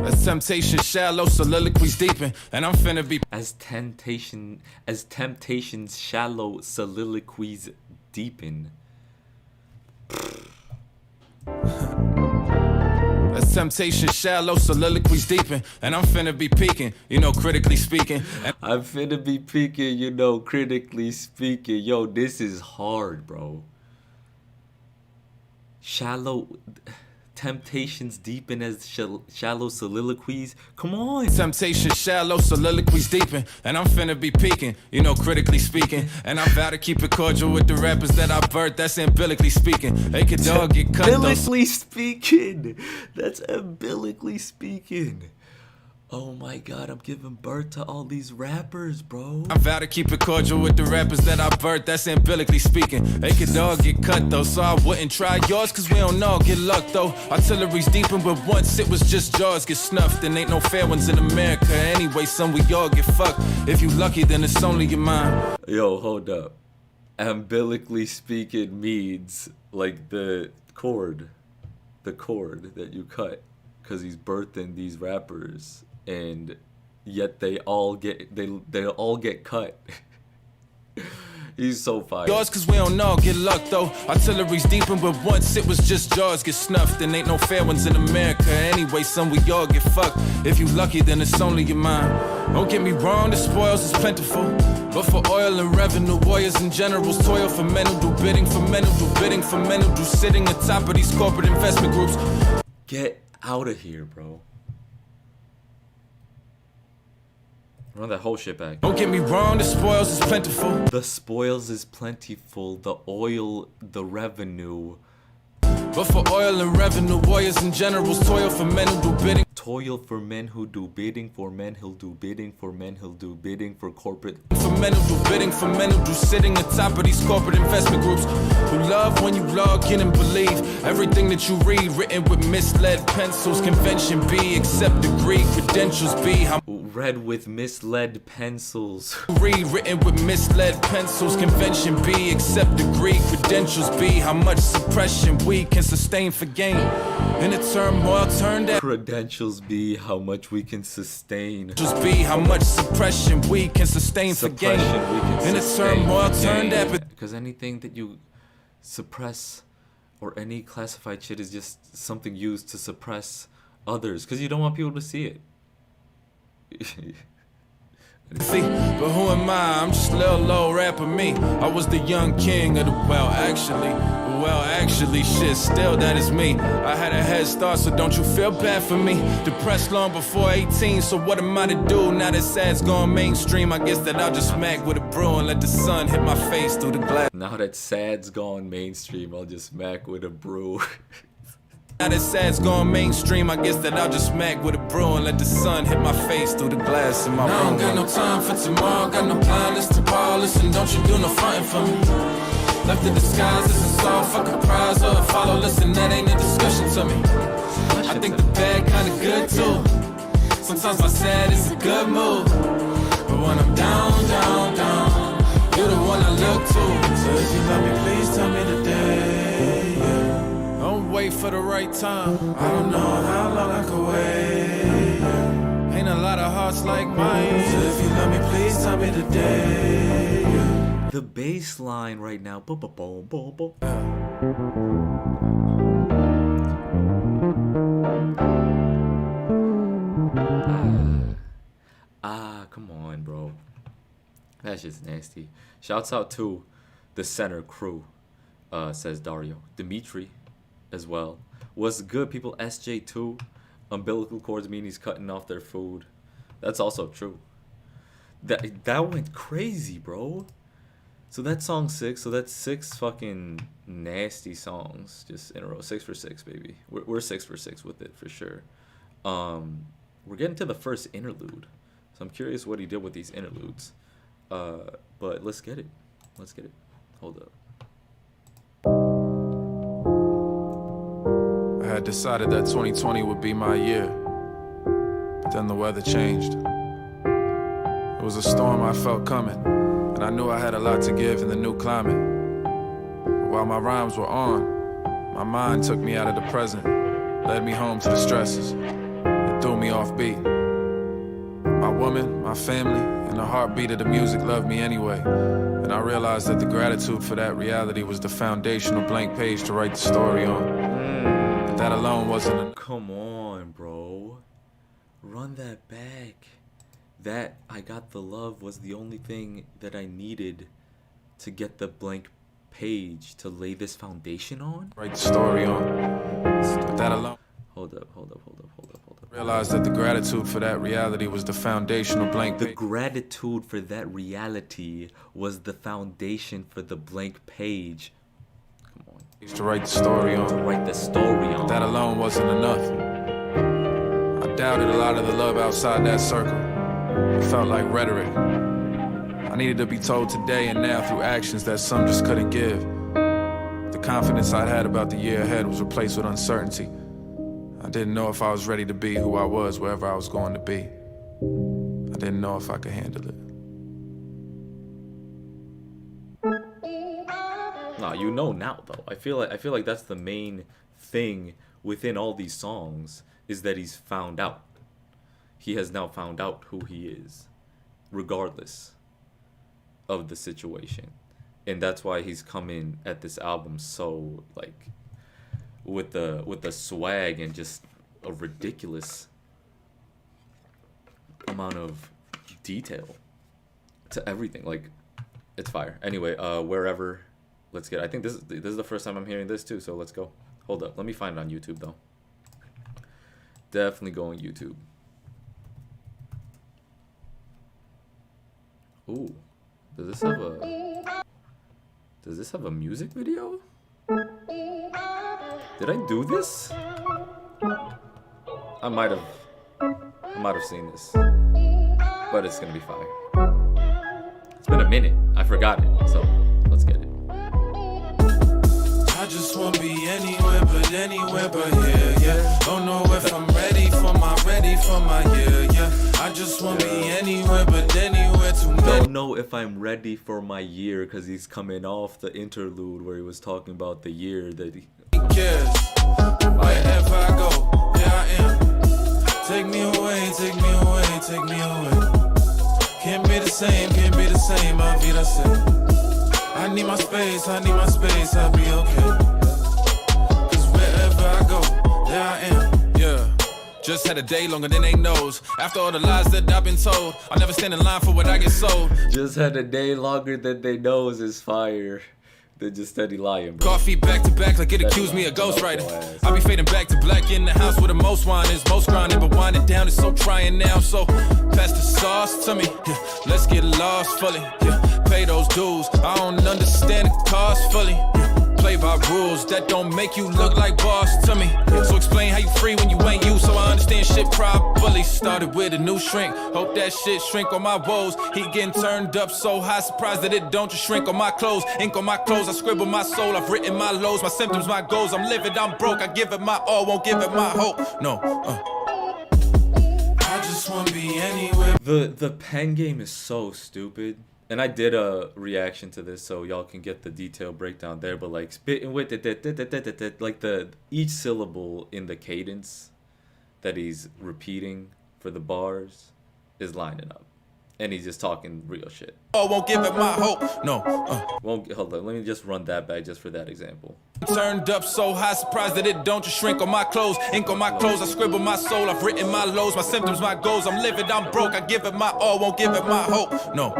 As temptation shallow, soliloquies deepen, and I'm finna be As temptations shallow, soliloquies deepen. as temptation shallow, soliloquies deepen, and I'm finna be peaking, you know, critically speaking. And I'm finna be peeking, you know, critically speaking. Yo, this is hard, bro. Shallow temptations deepen as shallow soliloquies. Come on. temptation shallow, soliloquies deepen, and I'm finna be peaking, you know, critically speaking. And I vow to keep it cordial with the rappers that I birthed. That's umbilically speaking. They could dog get cut though. Umbilically speaking. That's umbilically speaking. Oh my god, I'm giving birth to all these rappers, bro. I vow to keep it cordial with the rappers that I birthed. That's umbilically speaking. They could all get cut though, so I wouldn't try yours, cause we don't all get luck though. Artillery's deepen, but once it was just jaws get snuffed. And ain't no fair ones in America anyway, son, we all get fucked. If you lucky, then it's only your mind. Yo, hold up. Umbilically speaking means like the cord that you cut, cause he's birthing these rappers. And yet they all get cut. He's so fired. Yours, cause we don't all get luck though. Artillery's deepen, but once it was just jaws get snuffed. And ain't no fair ones in America anyway, son, we all get fucked. If you lucky, then it's only your mind. Don't get me wrong, the spoils is plentiful, but for oil and revenue, warriors and generals toil for men who do bidding, for men who do bidding, for men who do sitting atop of these corporate investment groups. Get out of here, bro. Run that whole shit back. Don't get me wrong, the spoils is plentiful. The spoils is plentiful, the oil, the revenue. But for oil and revenue, warriors and generals toil for men who do bidding. Toil for men who do bidding, for men who'll do bidding, for men who'll do bidding, for corporate. For men who do bidding, for men who do sitting atop of these corporate investment groups. Who love when you log in and believe everything that you read, written with misled pencils. Convention B, accept degree, credentials B. How Read with misled pencils. read written with misled pencils. Convention B, accept degree, credentials B. How much suppression we can sustain for gain. In a turmoil, turn that Credentials B, how much we can sustain. just be how much suppression we can sustain for gain. Suppression we can In a sustain turmoil, for turn gain. that. Because anything that you suppress or any classified shit is just something used to suppress others. Because you don't want people to see it. But who am I? I'm just a little low rapper me. I was the young king of the well actually shit, still that is me. I had a head start, so don't you feel bad for me. Depressed long before 18, so what am I to do? Now that sad's gone mainstream, I guess that I'll just smack with a brew and let the sun hit my face through the glass. Now that sad's gone mainstream, I'll just smack with a brew. Now that sad's gone mainstream, I guess that I'll just smack with a brew and let the sun hit my face through the glass in my room. I don't got no time for tomorrow, got no plan, list to ball, listen, don't you do no frontin' for me. Left in disguise, this is all fucking prize or a follow, listen, that ain't a discussion to me. I think the bad kinda good too. Sometimes my sad is a good mood. But when I'm down, you're the one I look to. So if you love me, please tell me the day, yeah. Don't wait for the right time. I don't know how long I can wait. Ain't a lot of hearts like mine. So if you love me, please tell me the day, yeah. The bass line right now. Boom, boom, boom, boom, boom. Come on, bro. That's just nasty. Shouts out to the center crew, says Dario. Dimitri as well. What's good, people? SJ2. Umbilical cords mean he's cutting off their food. That's also true. That went crazy, bro. So that's song 6. So that's 6 fucking nasty songs just in a row. 6 for 6, baby. We're 6 for 6 with it for sure. We're getting to the first interlude. So I'm curious what he did with these interludes. But let's get it. Let's get it. Hold up. I had decided that 2020 would be my year. But then the weather changed. It was a storm I felt coming. And I knew I had a lot to give in the new climate. But while my rhymes were on, my mind took me out of the present, led me home to the stresses, and threw me off beat. My woman, my family, and the heartbeat of the music loved me anyway. And I realized that the gratitude for that reality was the foundational blank page to write the story on. But that alone wasn't enough. Come on, bro. Run that back. That I got the love was the only thing that I needed to get the blank page to lay this foundation on. Write the story on. But that alone. Hold up. Realized that the gratitude for that reality was the foundational blank page. The gratitude for that reality was the foundation for the blank page. Come on. To write the story on. To write the story on. But that alone wasn't enough. I doubted a lot of the love outside that circle. It felt like rhetoric. I needed to be told today and now through actions that some just couldn't give. The confidence I'd had about the year ahead was replaced with uncertainty. I didn't know if I was ready to be who I was wherever I was going to be. I didn't know if I could handle it. Nah, you know now though. I feel like that's the main thing within all these songs is that he's found out. He has now found out who he is, regardless of the situation. And that's why he's coming at this album so like with the swag and just a ridiculous amount of detail to everything. Like, it's fire. Anyway, wherever, let's get. I think this is the first time I'm hearing this too. So let's go. Hold up, let me find it on YouTube though. Definitely go on YouTube. Ooh, does this have a music video? Did I do this? I might have seen this, but it's gonna be fire. It's been a minute. I forgot it, so let's get it. I just wanna be anywhere but here, yeah. Don't know if I'm ready for my year, yeah. I just wanna be anywhere but anywhere too many. Don't know if I'm ready for my year, because he's coming off the interlude where he was talking about the year that he cares. Wherever I go, there I am. Take me away. Can't be the same, I'll be the same. I need my space, I'll be okay. Cause wherever I go, there I am. Yeah. Just had a day longer than they knows. After all the lies that I've been told, I'll never stand in line for what I get sold. Just had a day longer than they knows is fire. They're just steady lying, bro. Coffee back to back like it accused me of ghostwriting. I be fading back to black in the house where the most wine is. Most grinding, but winding down is so trying now. So pass the sauce to me. Yeah, let's get lost fully. Yeah, pay those dues. I don't understand the cost fully. Yeah, play by rules that don't make you look like boss to me. So explain how you free when you ain't you, so I understand shit properly. Started with a new shrink. Hope that shit shrink on my woes. He getting turned up so high, surprised that it don't just shrink on my clothes. Ink on my clothes, I scribble my soul. I've written my lows, my symptoms, my goals. I'm livid, I'm broke. I give it my all, won't give it my hope. No. I just wanna be anywhere. The pen game is so stupid. And I did a reaction to this so y'all can get the detailed breakdown there, but like spitting with it, like each syllable in the cadence that he's repeating for the bars is lining up. And he's just talking real shit. Oh, won't give it my hope. No. Hold on, let me just run that back just for that example. Turned up so high, surprised that it don't just shrink on my clothes. Ink on my clothes, I scribble my soul. I've written my lows, my symptoms, my goals. I'm livid, I'm broke. I give it my all, won't give it my hope. No.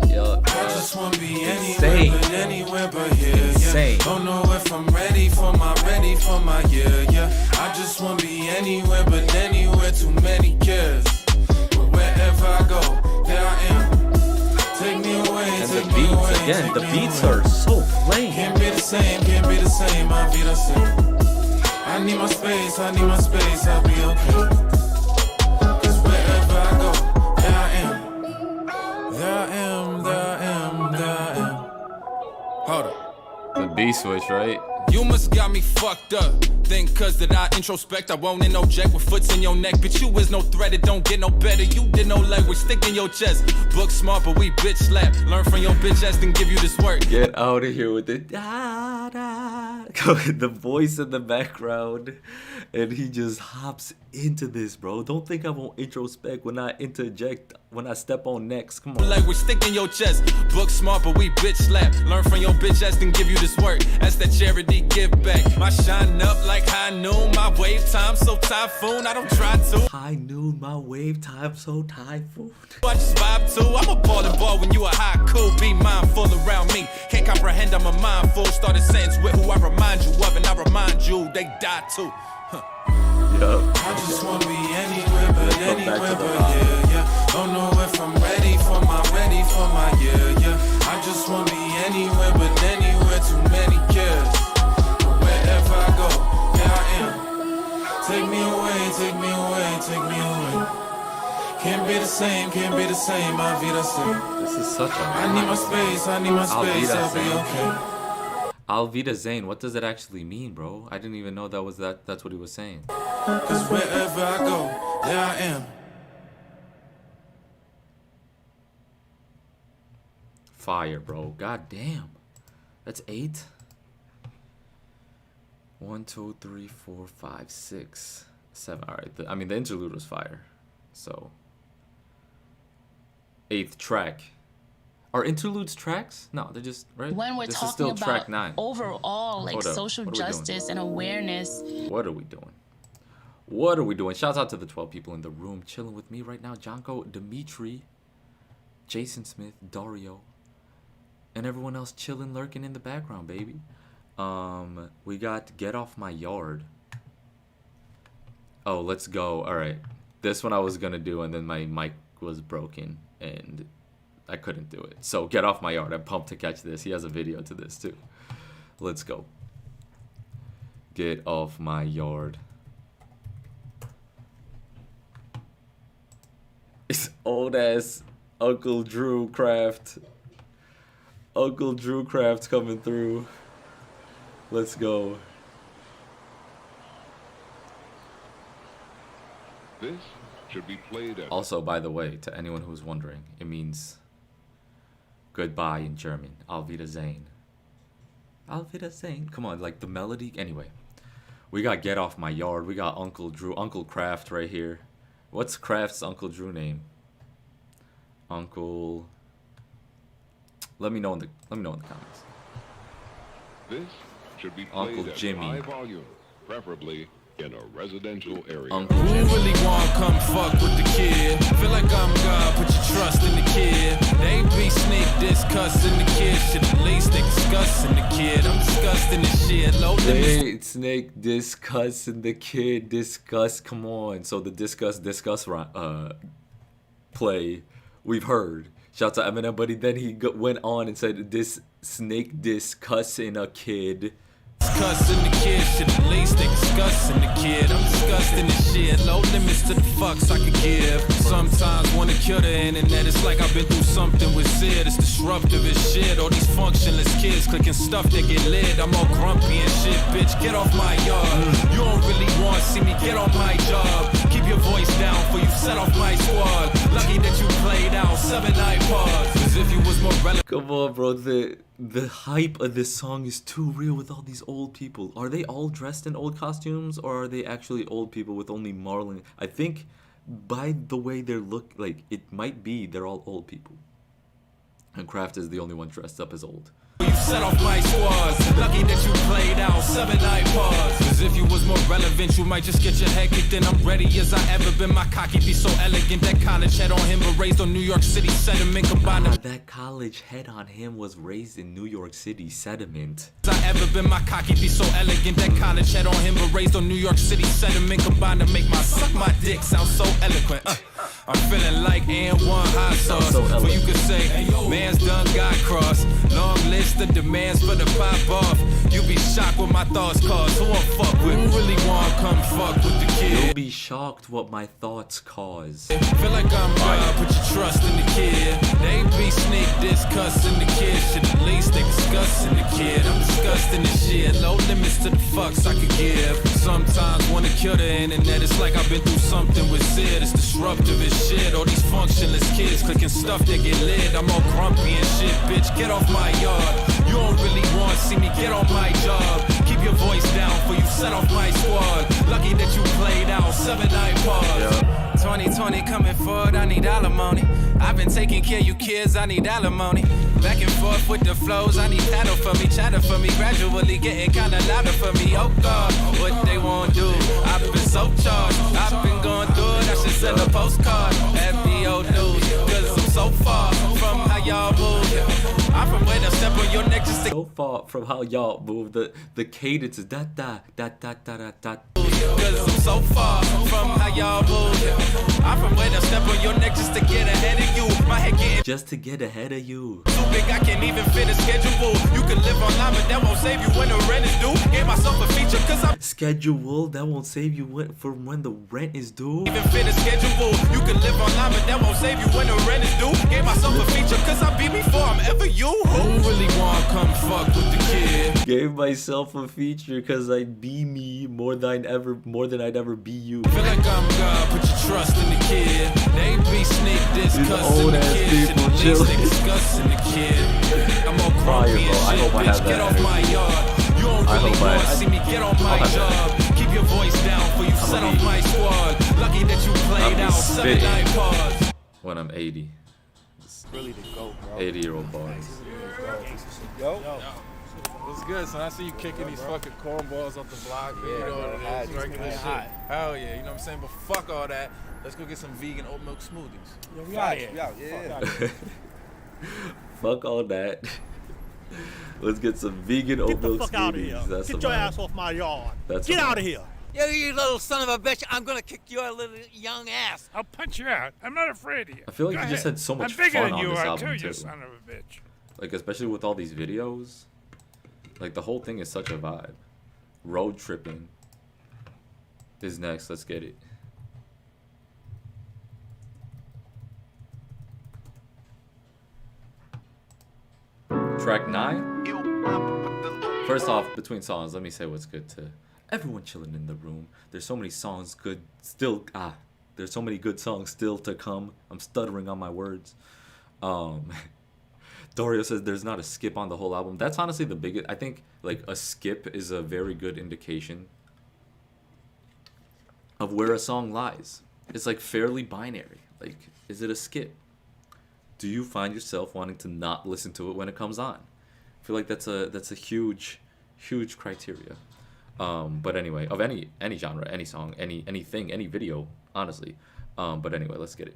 Yeah. I just wanna be anywhere but here. Yeah. Don't know if I'm ready for my year. Yeah. I just wanna be anywhere but anywhere. Too many cares. But wherever I go, there I am. Take me away, and take the me beats away. again. The beats are so plain. Can't be the same, can't be the same. I'll be the same. I need my space, I'll be okay. Cause wherever I go, there I am. There I am, there I am, there I am. Hold up. The B switch, right? You must got me fucked up. Think cause that I introspect, I won't interject with foots in your neck. Bitch, you is no threat, it don't get no better. You did no language, stick in your chest. Book smart, but we bitch slap. Learn from your bitch ass, then give you this work. Get out of here with the da da. The voice in the background. And he just hops into this, bro. Don't think I won't introspect when I interject, when I step on next. Come on. Language, stick in your chest. Book smart, but we bitch slap. Learn from your bitch ass, then give you this work. That's that charity give back. My shine up like high noon. My wave time so typhoon. I don't try to. High noon, my wave time so typhoon. I just vibe too. I'm a ball when you a haiku. Be mindful around me. Can't comprehend, I'm a mindful. Started sentence with who I remind you of, and I remind you they die too. Yup. I just wanna be anywhere but yeah, yeah. Don't know if I'm ready for my year, yeah. I just wanna be anywhere but anywhere. Too many cares. But wherever I go, there I am. Take me away, take me away, take me away. Can't be the same, I'll be the same. This is such a I need my space, I'll be okay. Alvida Zane, what does that actually mean, bro? I didn't even know that's what he was saying. Cause wherever I go, there I am. Fire, bro. God damn. That's 8. 1, 2, 3, 4, 5, 6, 7. Alright, I mean the interlude was fire. So 8th track. Are interludes tracks? No, they're just, right? When we're this talking is still about track 9. Overall, like social justice and awareness. What are we doing? What are we doing? Shouts out to the 12 people in the room chilling with me right now. Jonko, Dimitri, Jason Smith, Dario, and everyone else chilling, lurking in the background, baby. We got Get Off My Yard. Oh, let's go. All right. This one I was going to do, and then my mic was broken, and I couldn't do it. So Get Off My Yard. I'm pumped to catch this. He has a video to this too. Let's go. Get Off My Yard. It's old ass Uncle Drew Craft. Uncle Drew Craft coming through. Let's go. This should be played at Also, by the way, to anyone who's wondering, it means goodbye in German. Auf Wiedersehen. Auf Wiedersehen. Come on, like the melody. Anyway, we got Get Off My Yard. We got Uncle Drew, Uncle Craft right here. What's Craft's Uncle Drew name? Uncle. Let me know in the comments. This should be played Uncle at Jimmy. high volume, preferably in a residential area. Who really wanna come fuck with the kid? Feel like I'm God, put your trust in the kid. They be sneak discussing the kid. Shit, at least they discussing the kid. I'm disgusting the shit. Low limits. Hey, Snake discussing the kid. Discuss, come on. So the discuss play we've heard. Shout out to Eminem, but then he went on and said this Snake discussing a kid. Discussing the kid, shit, at least they discussing the kid. I'm disgusting the shit, low limits to the fucks I could give. Sometimes wanna kill the internet, it's like I've been through something with Sid. It's disruptive as shit, all these functionless kids clicking stuff that get lit. I'm all grumpy and shit, bitch, get off my yard. You don't really wanna see me get on my job. Keep your voice down for you set off my squad. Lucky that you played out 7 iPods, as if you was more relevant. Come on, bro, the hype of this song is too real with all these old people. Are they all dressed in old costumes, or are they actually old people with only Marlon? I think by the way they look, like, it might be they're all old people. And Kraft is the only one dressed up as old. You set off my squads. Lucky that you played out 7 iPods. As if you was more relevant, you might just get your head kicked in. I'm ready as I ever been. My cocky be so elegant. That college head on him, but raised on New York City sediment. Combined that college head on him was raised in New York City sediment. I ever been. My cocky be so elegant. That college head on him, but raised on New York City sediment. Combined to make my suck my dick sound so eloquent. I'm feeling like N1 hot sauce. So you could say, man's done got crossed. Long list of demands for the pop off. You be shocked what my thoughts cause. Who won't fuck with? Who really wanna come fuck with the kid? You'll be shocked what my thoughts cause. Feel like I'm God, put your trust in the kid. They be sneak discussing the kid. Shit, at least they discussing the kid. I'm disgusting the shit. Low limits to the fucks I could give. Sometimes wanna kill the internet. It's like I've been through something with Sid. It's disruptive as shit. All these functionless kids clicking stuff that get lit. I'm all grumpy and shit, bitch. Get off my yard. You don't really want to see me get on my job. Keep your voice down for you set off my squad. Lucky that you played out 7 iPods. 2020 coming forward, I need alimony. I've been taking care of you kids, I need alimony. Back and forth with the flows, I need paddle for me, chatter for me. Gradually getting kinda louder for me. Oh God, what they won't do. I've been so charged, I've been going through it. I should send a postcard, FBO news. Cause I'm so far from how y'all move. I'm from where to step on your neck just to. So far from how y'all move, the cadence is da da da da da da da. Cause I'm so far from how y'all move. I'm from where to step on your neck just to get ahead of you. My head getting just to get ahead of you. too big, I can't even fit a schedule. You can live online, but that won't save you when the rent is due. Gave myself a feature cause I'm schedule that won't save you from when the rent is due. even fit a schedule. You can live online, but that won't save you when the rent is due. Gave myself a feature cause I be before I'm ever you. Who really wanna come fuck with the kid? Gave myself a feature cause I be me more than I'd ever be you. Feel like I'm God, put your trust in the kid. They be sneak discussing the kid. Shit, at least they discussing the kid. I'm all grumpy and shit, bitch, get off my yard. You don't really want to see me get on my job. Keep your voice down for you set off my squad. Lucky that you played out 7 iPods. When I'm 80. Really the GOAT, bro. 80-year-old bars. Yo. What's good, son? I see you kicking these fucking cornballs off the block. Yeah, you know bro, what it hot. is. Regular It's shit. hot. Hell yeah, you know what I'm saying? But fuck all that. Let's go get some vegan oat milk smoothies. Yeah, we out here. Yeah. Fuck all that. Let's get some vegan oat Get the milk fuck out of here. smoothies. That's Get your ass off my yard. That's Get a out vibe. of here. Yo, you little son of a bitch, I'm gonna kick your little young ass. I'll punch you out. I'm not afraid of you. I feel like Go you just ahead. had so much I'm bigger fun than on you this are album too, too. you son of a bitch. Like, especially with all these videos. Like, the whole thing is such a vibe. Road tripping is next. Let's get it. Track 9? First off, between songs, let me say what's good to everyone chilling in the room. There's so many songs good still. There's so many good songs still to come. I'm stuttering on my words. Dario says there's not a skip on the whole album. That's honestly the biggest. I think like a skip is a very good indication of where a song lies. It's like fairly binary. Like, is it a skip? Do you find yourself wanting to not listen to it when it comes on? I feel like that's a huge criteria. But anyway, of any genre, any song, anything, any video, honestly. But anyway, let's get it.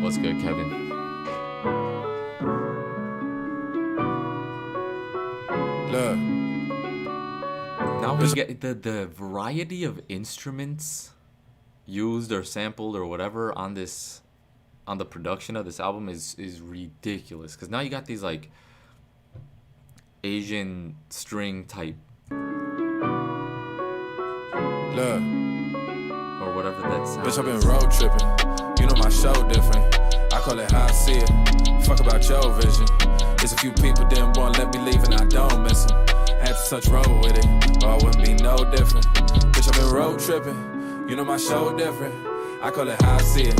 What's good, Kevin? Look. Now we get the variety of instruments used or sampled or whatever on the production of this album is ridiculous. Cause now you got these like Asian string type, Look. or whatever that sound. Bitch, I've been road tripping. You know my show different. I call it how I see it. Fuck about your vision. There's a few people didn't want to let me leave and I don't miss them. Had to touch road with it, or it wouldn't be no different. Bitch, I've been road tripping. You know my show different. I call it how I see it.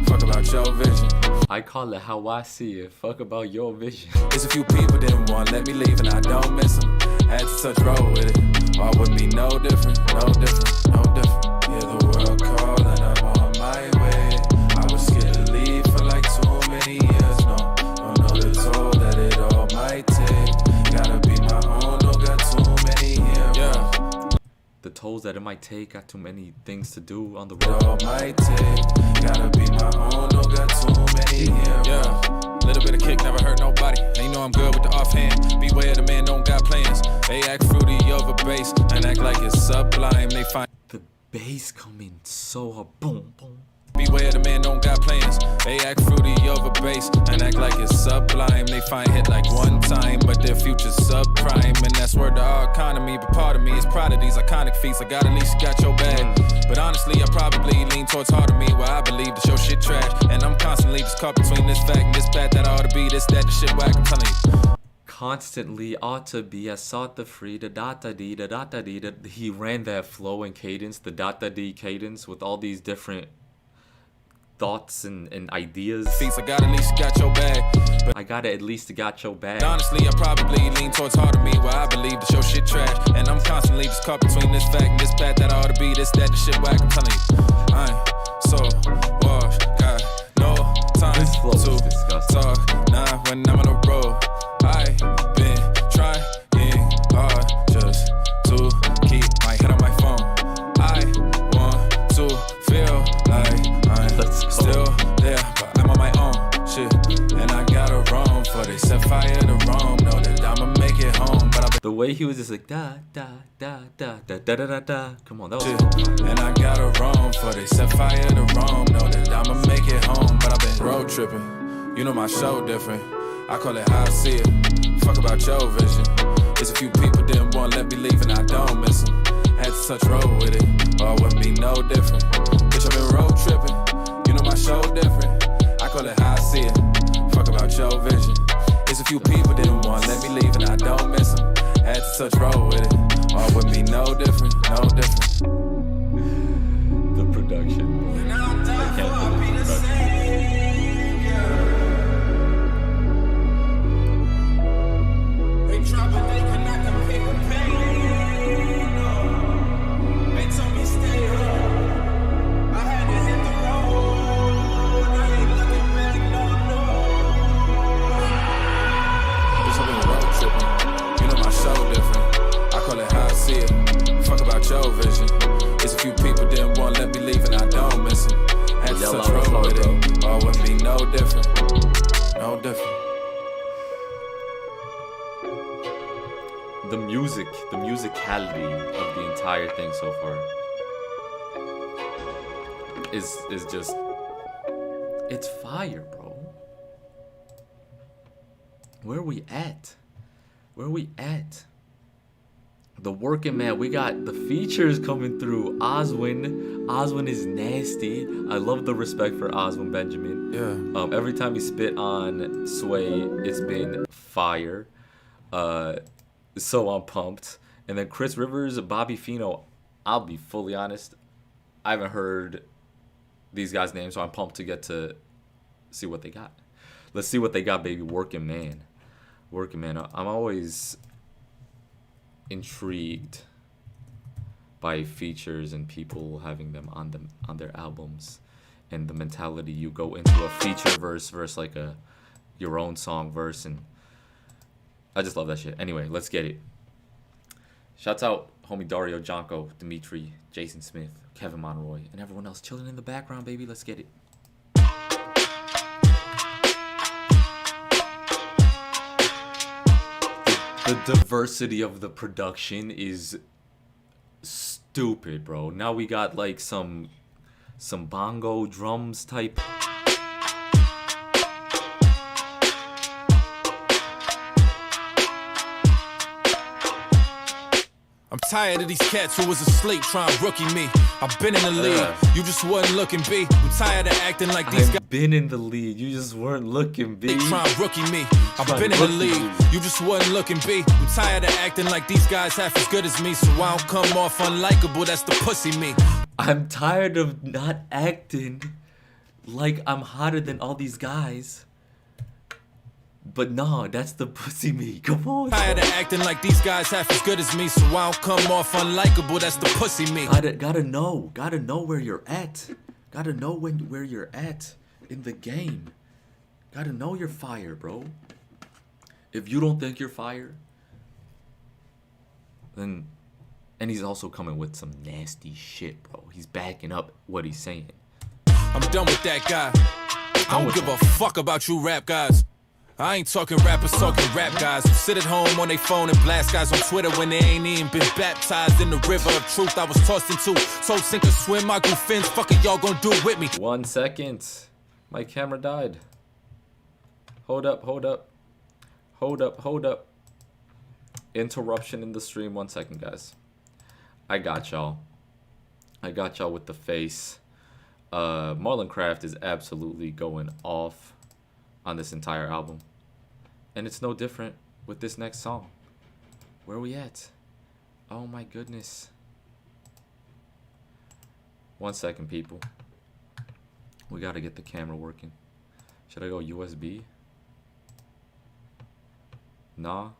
Fuck about your vision. I call it how I see it. Fuck about your vision. There's a few people didn't want to let me leave and I don't miss them. Had to touch road with it, or it wouldn't be no different, no different, no different. Yeah, the world calling, I'm on my way. I was scared to leave for like too many years. No, don't know the toll that it all might take. Gotta be my own, don't got too many heroes. Yeah. The tolls that it might take, got too many things to do on the It road. all might take. Gotta be my own, don't got too many heroes. Yeah. Little bit of kick, never hurt nobody. And you know I'm good with the offhand. Beware the man don't got plans. They act fruity over bass and act like it's sublime. They find The bass coming so hard. Boom, boom. beware the man don't got plans. They act fruity over bass and act like it's sublime. They find hit like one time, but their future's subprime. And that's where the our economy. But part of me is proud of these iconic feats. I got at least got your bag. But honestly, I probably lean towards hard of me, where I believe that your shit trash. And I'm constantly just caught between this fact and this bad that I ought to be, this, that, the shit whack. I'm telling you. Constantly ought to be. I sought the free, the da-da-dee, the da-da-dee. He ran that flow and cadence, the da-da-dee cadence with all these different thoughts and ideas. Feats, I got at least got your bag. But I gotta at least got your bag. honestly, I probably lean towards hard of me, where I believe that your shit trash. And I'm constantly just caught between this fact and this bad that I ought to be, this, that, the shit whack. I'm telling you. I ain't so washed, got no time This flow is to disgusting. talk. Nah, when I'm on the road, I been trying hard just to keep my head on my phone. I want to feel like I'm Let's go. still there, but I'm on my own shit. And I gotta roam for they set fire to Rome. Know that I'ma make it home, but I've been The way he was just like da da da da da da da da da. Come on, that was shit. And I gotta roam for they set fire to Rome. Know that I'ma make it home, but I've been road tripping. You know my show different. I call it how I see it. Fuck about your vision. There's a few people didn't want to let me leave and I don't miss them. Had to touch road with it, or it wouldn't be no different. Bitch, I've been road tripping. You know my show different. I call it how I see it. Fuck about your vision. There's a few people didn't want to let me leave and I don't miss them. Had to touch road with it, or it wouldn't be no different, no different. the production. I can't believe the production. Bitch, I've been road tripping. You know my show different. I call it how I see it. Fuck about your vision. There's a few people didn't want to let me leave and I don't miss them. Had to Yell touch out, road with bro. it, or it wouldn't be no different. No different. The musicality of the entire thing so far is just, it's fire, bro. Where we at? Where we at? The working man, we got the features coming through. Oswin is nasty. I love the respect for Oswin Benjamin. Yeah. Every time he spit on Sway, it's been fire. So I'm pumped. And then Chris Rivers, Bobby Fino. I'll be fully honest, I haven't heard these guys' names, so I'm pumped to get to see what they got. Let's see what they got, baby. Working man. I'm always intrigued by features and people having them on their albums, and the mentality you go into a feature verse like your own song verse, and I just love that shit. Anyway, let's get it. Shouts out homie Dario Jonko, Dimitri, Jason Smith, Kevin Monroy, and everyone else chilling in the background, baby. Let's get it. The diversity of the production is stupid, bro. Now we got like some bongo drums type. I'm tired of these cats who was asleep trying to rookie me. I've been in the league, you just wasn't looking, B. I'm tired of acting like these guys. I've been in the league, you just weren't looking, B. Trying to rookie me. I've been in the league, you just wasn't looking, B. I'm tired of acting like these guys half as good as me, so I don't come off unlikable. That's the pussy me. I'm tired of not acting like I'm hotter than all these guys. But no, that's the pussy me. Come on. Tired of acting like these guys half as good as me, so I don't come off unlikable. That's the pussy me. Gotta know where you're at. Gotta know where you're at in the game. Gotta know you're fire, bro. If you don't think you're fire, then, and he's also coming with some nasty shit, bro. He's backing up what he's saying. I'm done with that guy. I don't give a fuck about you rap guys. I ain't talking rappers, talking rap guys who sit at home on their phone and blast guys on Twitter when they ain't even been baptized in the river of truth I was tossed into. So sink or swim, I grew fins, fuck it, y'all gonna do it with me. 1 second. My camera died. Hold up. Interruption in the stream. 1 second, guys. I got y'all with the face. Marlon Craft is absolutely going off on this entire album, and it's no different with this next song. Where are we at? Oh my goodness. 1 second, people. We gotta get the camera working. Should I go USB? Nah.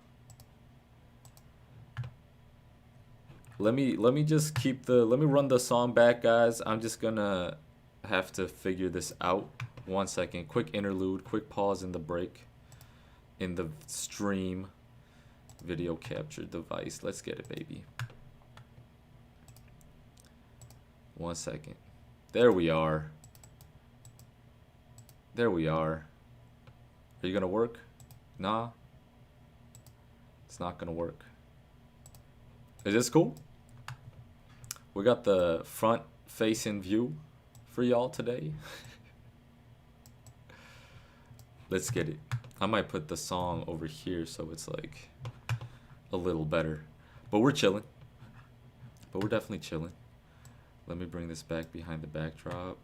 Let me just keep the, let me run the song back, guys. I'm just gonna have to figure this out. 1 second, quick interlude, quick pause in the break, in the stream, video capture device. Let's get it, baby. 1 second. There we are. There we are. Are you gonna work? Nah. It's not gonna work. Is this cool? We got the front facing view for y'all today. Let's get it. I might put the song over here so it's like a little better. But we're chilling. But we're definitely chilling. Let me bring this back behind the backdrop.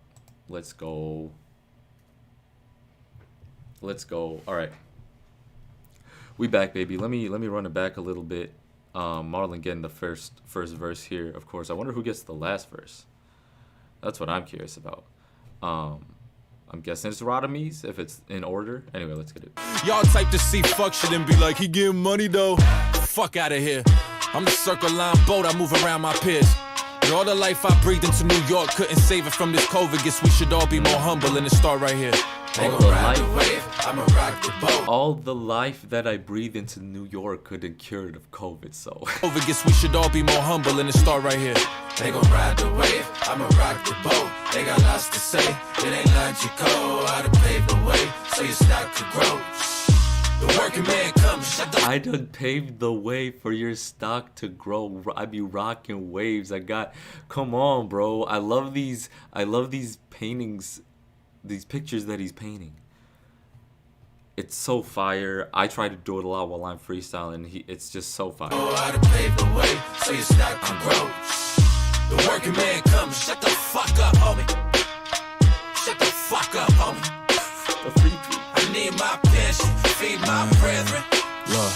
Let's go. Let's go. All right. We back, baby. Let me run it back a little bit. Marlon getting the first verse here. Of course, I wonder who gets the last verse. That's what I'm curious about. I'm guessing it's Radames if it's in order. Anyway, let's get it. Y'all type to see fuck shit and be like, he getting money though. Fuck out of here. I'm the circle line boat, I move around my peers. But all the life I breathed into New York couldn't save it from this COVID. Guess we should all be more humble and it start right here. All the life, I'ma rock the boat. All the life that I breathe into New York couldn't cure it of COVID, so. COVID, guess we should all be more humble and it start right here. They gon' ride the wave, I'ma rock the boat. They got lots to say, it ain't logical. I done paved the way, so your stock could grow. The working man comes, shut the I done paved the way for your stock to grow. I be rocking waves. Come on, bro. I love these paintings, these pictures that he's painting. It's so fire. I try to do it a lot while I'm freestyling. It's just so fire. Oh, I done paved the way, so your stock could grow. The working man comes, shut the fuck up, homie. Shut the fuck up, homie. The free people. I need my pension, feed my brethren. Look.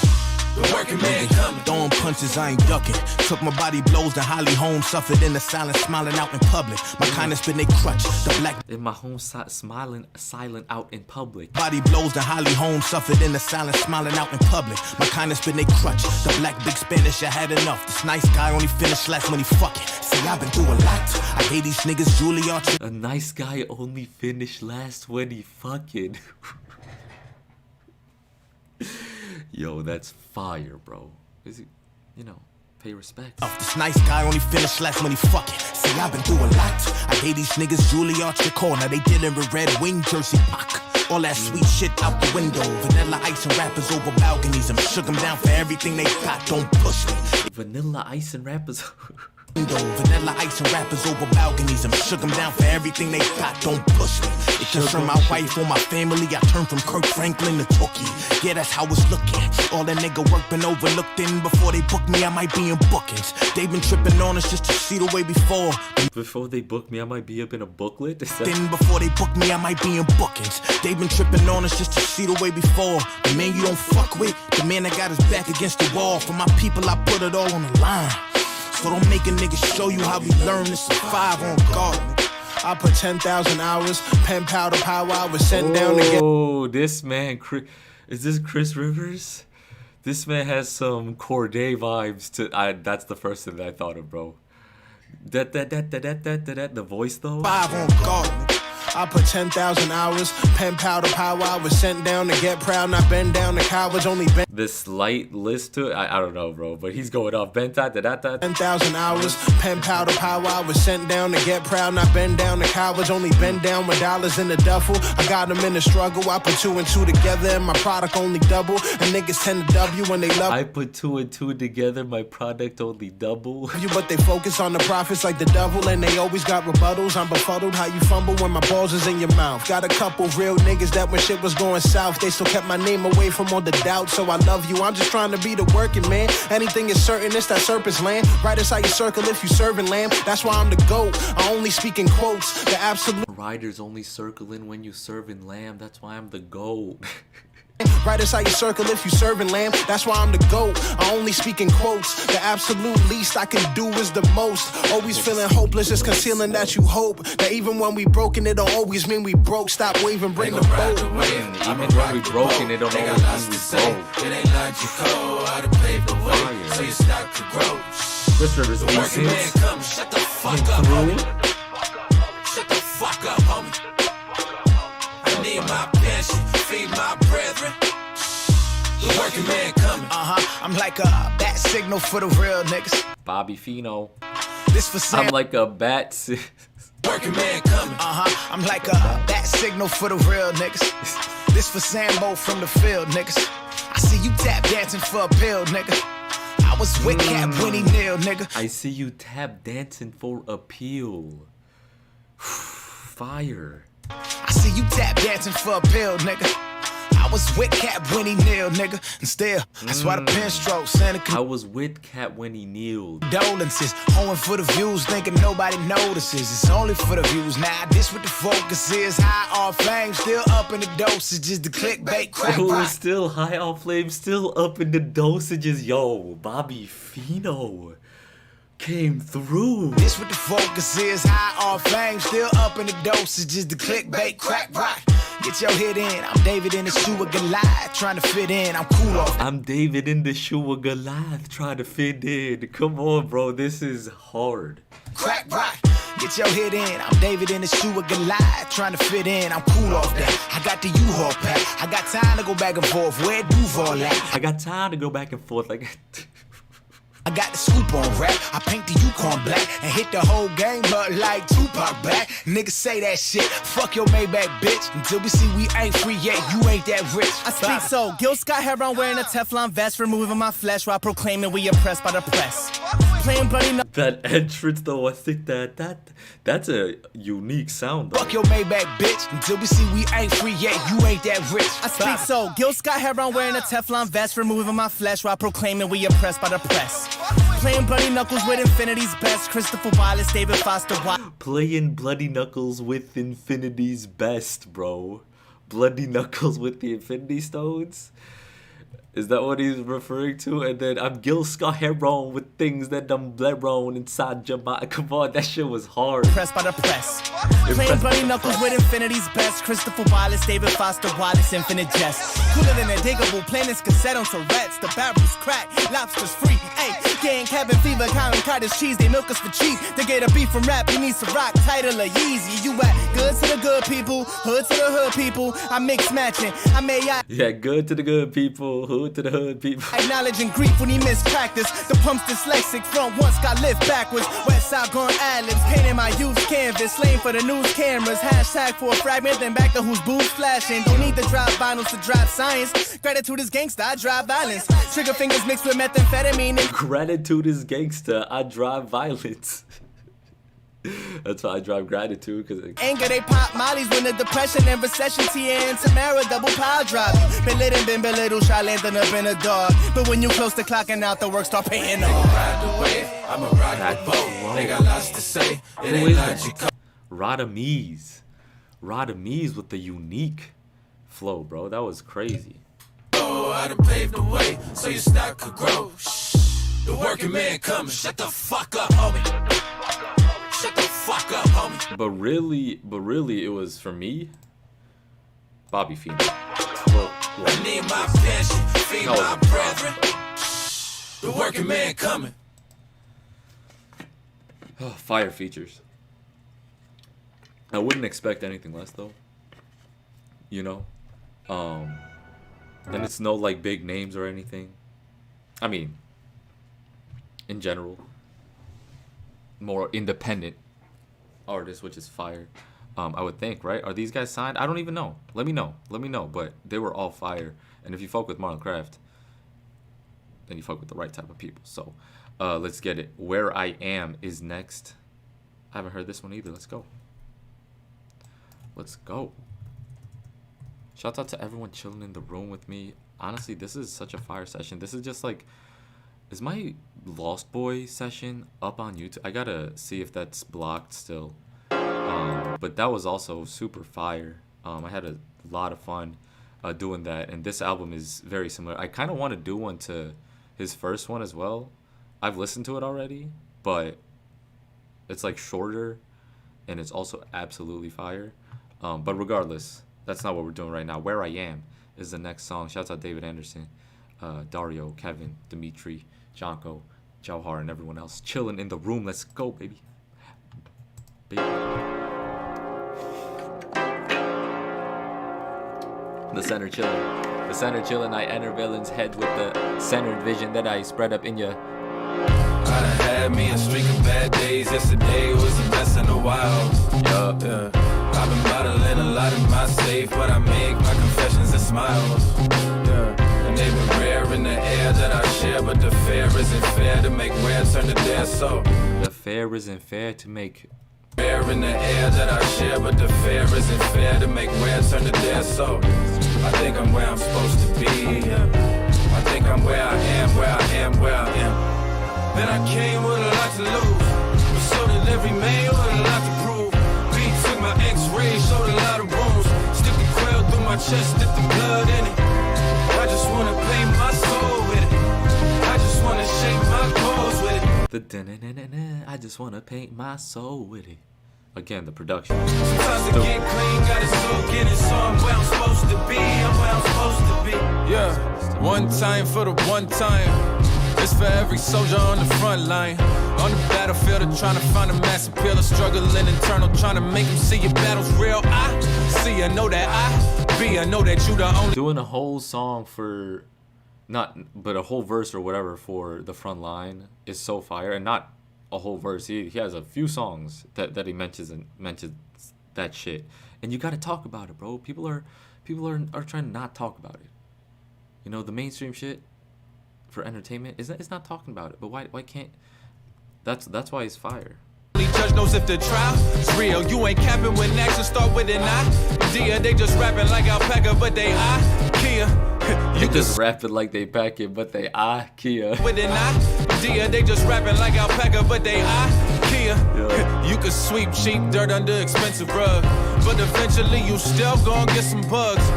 The working man coming. Throwing punches, I ain't ducking. Took my body blows to Holly Holmes, suffered in the silence, smiling out in public. My kindness been they crutch. The black in my home, smiling, silent out in public. Body blows to Holly Holmes, suffered in the silence, smiling out in public. My kindness been they crutch. The black big Spanish, I had enough. This nice guy only finished last when he fucking. See, I've been through a lot. I hate these niggas, Juilliard. A nice guy only finished last when he fucking. Yo, that's fire, bro. Is it, you know, pay respect. This nice guy only finished last when he fucking. See, I've been through a lot. I gave these niggas Juilliard Chicago. Now they dealing with red wing jersey pack. All that sweet shit out the window. Vanilla ice and rappers over balconies. I'm shook them down for everything they got. Don't push me. Vanilla ice and rappers. Vanilla ice and rappers over balconies. I'm shook them down for everything they got. Don't push me. It concern my wife or my family. I turned from Kirk Franklin to Tookie. Yeah, that's how it's looking. All that nigga work been overlooked in. Before they book me, I might be in bookings. They been tripping on us just to see the way before. Before they book me, I might be up in a booklet. Then before they book me, I might be in bookings. They been tripping on us just to see the way before. The man you don't fuck with, the man that got his back against the wall. For my people, I put it all on the line. So don't make a nigga show you how we learn to survive on guard. I put 10,000 hours, pen powder power, I was sent down to get. Oh, this man, is this Chris Rivers? This man has some Corday vibes to. That's the first thing that I thought of, bro. The voice though. 5 on guard. I put 10,000 hours, pen powder power, I was sent down to get proud, not bend down to cowards, only bend. This slight list to it, I don't know, bro, but he's going off. 10,000 hours, pen powder power, I was sent down to get proud, not bend down to cowards, only bend down with dollars in the duffel. I got them in the struggle, I put 2 and 2 together, and my product only double, and niggas tend to W when they love. I put 2 and 2 together, my product only double. But they focus on the profits like the devil, and they always got rebuttals. I'm befuddled how you fumble when my balls is in your mouth. Got a couple real niggas that when shit was going south, they still kept my name away from all the doubt. So I love you, I'm just trying to be the working man. Anything is certain, it's that serpent's land. Right inside your circle if you serving lamb. That's why I'm the GOAT. I only speak in quotes. The absolute riders only circling when you serving lamb. That's why I'm the GOAT. Right inside your circle if you serving lamb. That's why I'm the GOAT. I only speak in quotes. The absolute least I can do is the most. Always feeling hopeless, just concealing that you hope that even when we broken, it don't always mean we broke. Stop waving, bring the boat. Even when we broken, it don't always mean we broke. It ain't like you cold, out of paper way, so you start to grow. This river's decent. Shut the fuck up, homie. Shut the fuck up, homie. I need my pension, feed my brethren. The working man coming. I'm like a bat signal for the real niggas. Bobby Fino. This for Sam. I'm like a bat. Working man coming. I'm like a bat signal for the real niggas. This for Sambo from the field, niggas. I see you tap dancing for a pill, nigga. I was with Cap when he nailed, nigga. I see you tap dancing for appeal. Fire. I see you tap dancing for a pill, nigga. I was with Cap when he kneeled, nigga. And still, that's why the pen strokes Santa. I was with Cap when he kneeled. Condolences, hoeing for the views, thinking nobody notices. It's only for the views. Now this what the focus is. High off flame, still up in the dosages. The clickbait crack. Oh, still high off flame, still up in the dosages. Yo, Bobby Fino came through. This what the focus is. High off flame, still up in the dosages. The clickbait crack rock. Get your hit in. I'm David in the shoe of Goliath, trying to fit in. I'm cool off. I'm David in the shoe of Goliath, trying to fit in. Come on, bro. This is hard. Crack rock. Get your hit in. I'm David in the shoe of Goliath, trying to fit in. I'm cool off that. I got the U-Haul pack. I got time to go back and forth. Where Duval at? I got time to go back and forth. I got the scoop on rap. I paint the Yukon black and hit the whole game up like Tupac back. Niggas say that shit. Fuck your Maybach, bitch. Until we see we ain't free yet, you ain't that rich. I speak so. Gil Scott hair on wearing a Teflon vest, removing my flesh while proclaiming we oppressed by the press. Playing bloody no. That entrance though, I think that's a unique sound though. Fuck your Maybach, bitch. Until we see we ain't free yet, you ain't that rich. I speak so. Gil Scott hair on wearing a Teflon vest, removing my flesh while proclaiming we oppressed by the press. Playing bloody knuckles with infinity's best. Christopher Wallace, David Foster Wallace. Playing bloody knuckles with infinity's best, bro. Bloody knuckles with the infinity stones? Is that what he's referring to? And then I'm Gil Scott Heron with things that I'm Bleron inside your mind. Come on, that shit was hard. Pressed by the press. Playing bloody knuckles with infinity's best. Christopher Wallace, David Foster Wallace, infinite jest. Cooler than a diggable, playing this cassette on Tourette's. The barrels crack, lobsters free. Hey, getting cabin fever, counting cottage cheese. They milk us for cheap. They get a beef from rap, he needs to rock. Title of Yeezy. You at good to the good people, hood to the hood people. I mix matching. I may yeah, good to the good people, hood Salute to the hood people. Acknowledging grief when he mispracticed. The pump's dyslexic front once got lift backwards. West side going ad-libs, painting my youth canvas. Slain for the news cameras. Hashtag for a fragment, then back to whose booze flashing. Don't need to drive vinyls to drive science. Gratitude is gangsta, I drive violence. Trigger fingers mixed with methamphetamine. Gratitude is gangsta, I drive violence. That's why I drive gratitude, because anger, they pop mollies when the depression and recession. Tia and Tamara double power drop. Been lit and been belittled, shy landing up in a dog. But when you close to clocking out, the work start paying off. Ride the wave, I'ma rock the boat. They got lots to say, it ain't logical. Radamise with the unique flow, bro. That was crazy. Oh, I done paved the way so your stock could grow. Shh, the working man coming. Shut the fuck up, homie. Shut the fuck up, homie. But really, it was for me, Bobby Feeney. Well, I need my passion, feed my brethren. The working man coming. Oh, fire features. I wouldn't expect anything less though. You know, and it's no like big names or anything. I mean, in general, more independent artists, which is fire. I would think, right? Are these guys signed? I don't even know. Let me know. But they were all fire. And if you fuck with Marlon Craft, then you fuck with the right type of people. So let's get it. Where I Am is next. I haven't heard this one either. Let's go. Shout out to everyone chilling in the room with me. Honestly, this is such a fire session. This is just like, is my Lost Boy session up on YouTube? I gotta see if that's blocked still. But that was also super fire. I had a lot of fun doing that, and this album is very similar. I kind of want to do one to his first one as well. I've listened to it already, but it's like shorter, and it's also absolutely fire. But regardless, that's not what we're doing right now. Where I Am is the next song. Shouts out David Anderson, Dario, Kevin, Dimitri, Jonko, Jauhar, and everyone else chilling in the room. Let's go, baby. The center chilling. I enter villains' heads with the centered vision that I spread up in ya. I done had me a streak of bad days. Yesterday was the best in a while. Yeah. I've been bottling a lot in my safe, but I make my confessions and smiles. Yeah. And they've been rare in the air that I share, but the fair isn't fair to make rare turn to dare. So the fair isn't fair to make rare in the air that I share, but the fair isn't fair to make rare turn to dare. So I think I'm where I'm supposed to be. I think I'm where I am, where I am, where I am. Then I came with a lot to lose, but so did every man with a lot to prove. Beat took my x-rays, showed a lot of wounds. Stick the quill through my chest, dip the blood in it. I just wanna paint my soul with it. I just wanna shape my goals with it. The da-na-na-na-na, I just wanna paint my soul with it. Again, the production. Sometimes to get clean, gotta soak in it, so I'm where I'm supposed to be. I'm where I'm supposed to be. Yeah, one time for the one time. It's for every soldier on the front line. On the battlefield, of trying to find a mass appeal, of struggling internal, trying to make them see your battles real. I see, I know that I know that you the only. Doing a whole song for, but a whole verse or whatever for the front line is so fire, and not a whole verse. He has a few songs that he mentions that shit, and you got to talk about it, bro. People are trying to not talk about it. You know, the mainstream shit for entertainment it's not talking about it, but why can't? That's why it's fire. Judge knows if the trial is real. You ain't capping when actions start with an idea. They just rapping like alpaca, but they IKEA. You just rapping like they pack it, but they IKEA. With an idea, they just rapping like alpaca, but they IKEA. Yeah. You could sweep cheap dirt under expensive rug, but eventually you still gon' get some bugs.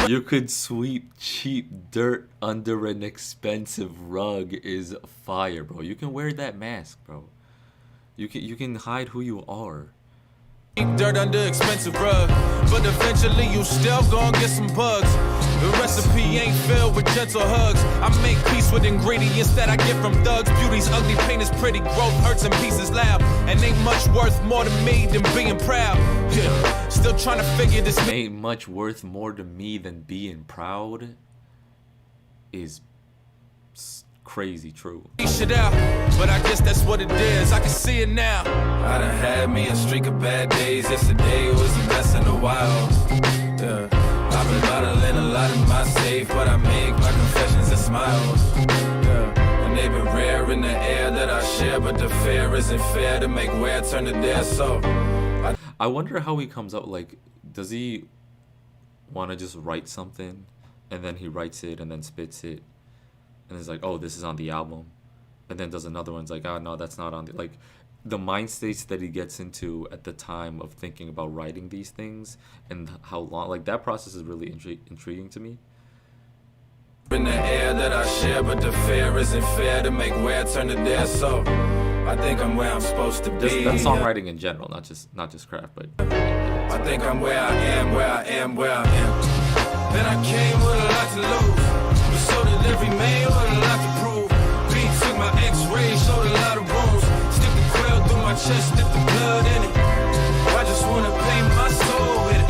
You could sweep cheap dirt under an expensive rug is fire, bro. You can wear that mask, bro. You can hide who you are. Dirt under expensive rug, but eventually you still gon' get some bugs. The recipe ain't filled with gentle hugs. I make peace with ingredients that I get from thugs. Beauty's ugly, pain is pretty, growth hurts and peace is loud. And ain't much worth more to me than being proud. Yeah. Still trying to figure this. Ain't much worth more to me than being proud. is crazy true. Shit out, but I guess that's what it is. I can see it now. I done had me a streak of bad days. Yesterday was the best in a while. Yeah. I've been bottling a lot in my safe, but I make my confessions and smiles. Yeah. And they've been rare in the air that I share, but the fair isn't fair to make where turn to there. So I wonder how he comes up. Like, does he want to just write something and then he writes it and then spits it and it's like, oh, this is on the album, and then does another one's like, oh no, that's not on the, like, the mind states that he gets into at the time of thinking about writing these things and how long, like, that process is really intriguing to me. In the air that I share, but the fair isn't fair to make where turn to there. So I think I'm where I'm supposed to be. That's songwriting in general, not just craft, but I think I'm where I am, where I am, where I am. Then I came with a lot to lose, but so did every man with a lot to prove. B took my X-rays, showed a lot of wounds. Stick the quill through my chest, dip the blood in it. I just wanna paint my soul with it.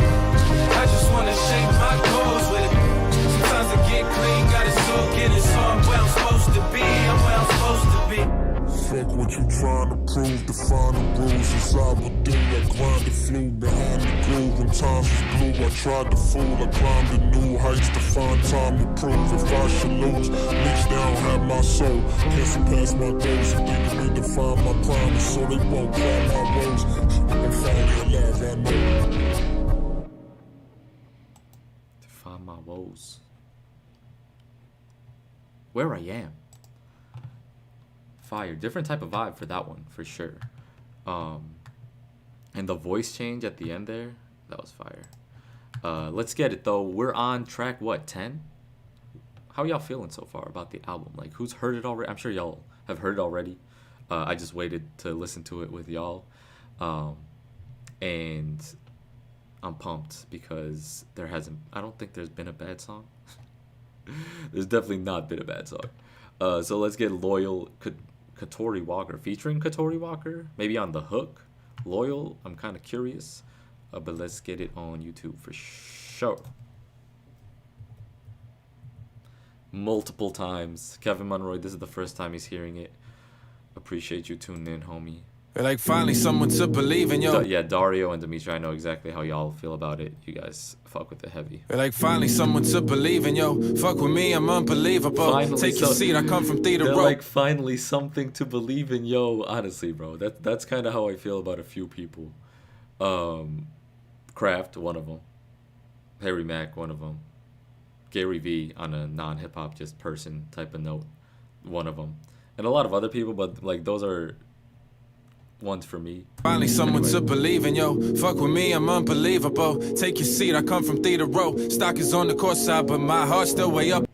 I just wanna shape my goals with it. Sometimes I get clean, got it so get it, so I'm where I'm supposed to be. I'm where I'm supposed to be. Fuck what you trying to prove, define the rules. As I would do, I grind the flu behind the groove. When times was blue, I tried to fool. I climbed the new heights to find time to prove. If I should lose, leaks down, have my soul. Can't surpass my goals, and they define my promise, so they won't cry my woes. I'm finally alive, I know. Define my woes. Where I am. Fire. Different type of vibe for that one, for sure. And the voice change at the end there, that was fire. Let's get it though. We're on track, what, 10? How y'all feeling so far about the album? Like, who's heard it already? I'm sure y'all have heard it already. I just waited to listen to it with y'all. And I'm pumped because I don't think there's been a bad song. There's definitely not been a bad song. So let's get Loyal Katori Walker, featuring Katori Walker, maybe on the hook. Loyal, I'm kind of curious, but let's get it on YouTube for sure. Multiple times. Kevin Monroy, this is the first time he's hearing it. Appreciate you tuning in, homie. Like, finally someone to believe in, yo. Yeah, Dario and Dimitri, I know exactly how y'all feel about it. You guys fuck with it heavy. Like, finally someone to believe in, yo. Fuck with me, I'm unbelievable. Finally, take your seat, I come from theater row. Like, finally something to believe in, yo. Honestly, bro, that's kind of how I feel about a few people. Kraft, one of them. Harry Mack, one of them. Gary V, on a non-hip-hop, just person type of note, one of them. And a lot of other people, but, like, those are ones for me. Finally someone to believe in, yo. Fuck with me, I'm unbelievable. Take your seat, I come from theater row. Stock is on the court side, but my heart's still way up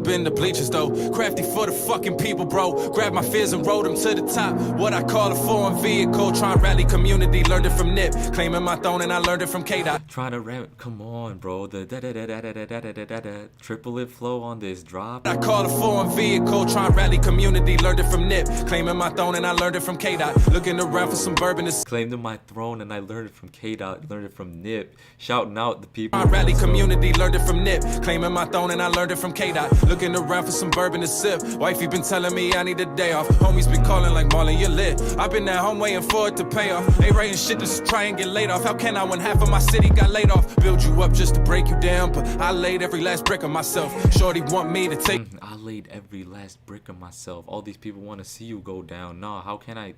in the bleachers though. Crafty for the fucking people, bro. Grab my fears and rode them to the top. What I call a foreign vehicle. Try and rally community, learned it from Nip. Claiming my throne and I learned it from K-Dot. Trying to rap, come on, bro. The da-da-da-da-da-da-da-da-da-da. Triplet flow on this drop. I call a foreign vehicle. Try and rally community, learned it from Nip. Claiming my throne and I learned it from K-Dot. Looking around for some bourbon to claimed my throne and I learned it from K-Dot. Learned it from Nip. Shouting out the people. I rally community, learned it from Nip. Claiming my throne and I learned it from K-Dot. Looking around for some bourbon to sip. Wifey been telling me I need a day off. Homies been calling like Marlon, you're lit. I've been at home waiting for it to pay off. They writing shit just to try and get laid off. How can I when half of my city got laid off? Build you up just to break you down, but I laid every last brick of myself. Shorty want me to take. I laid every last brick of myself. All these people want to see you go down. No, how can I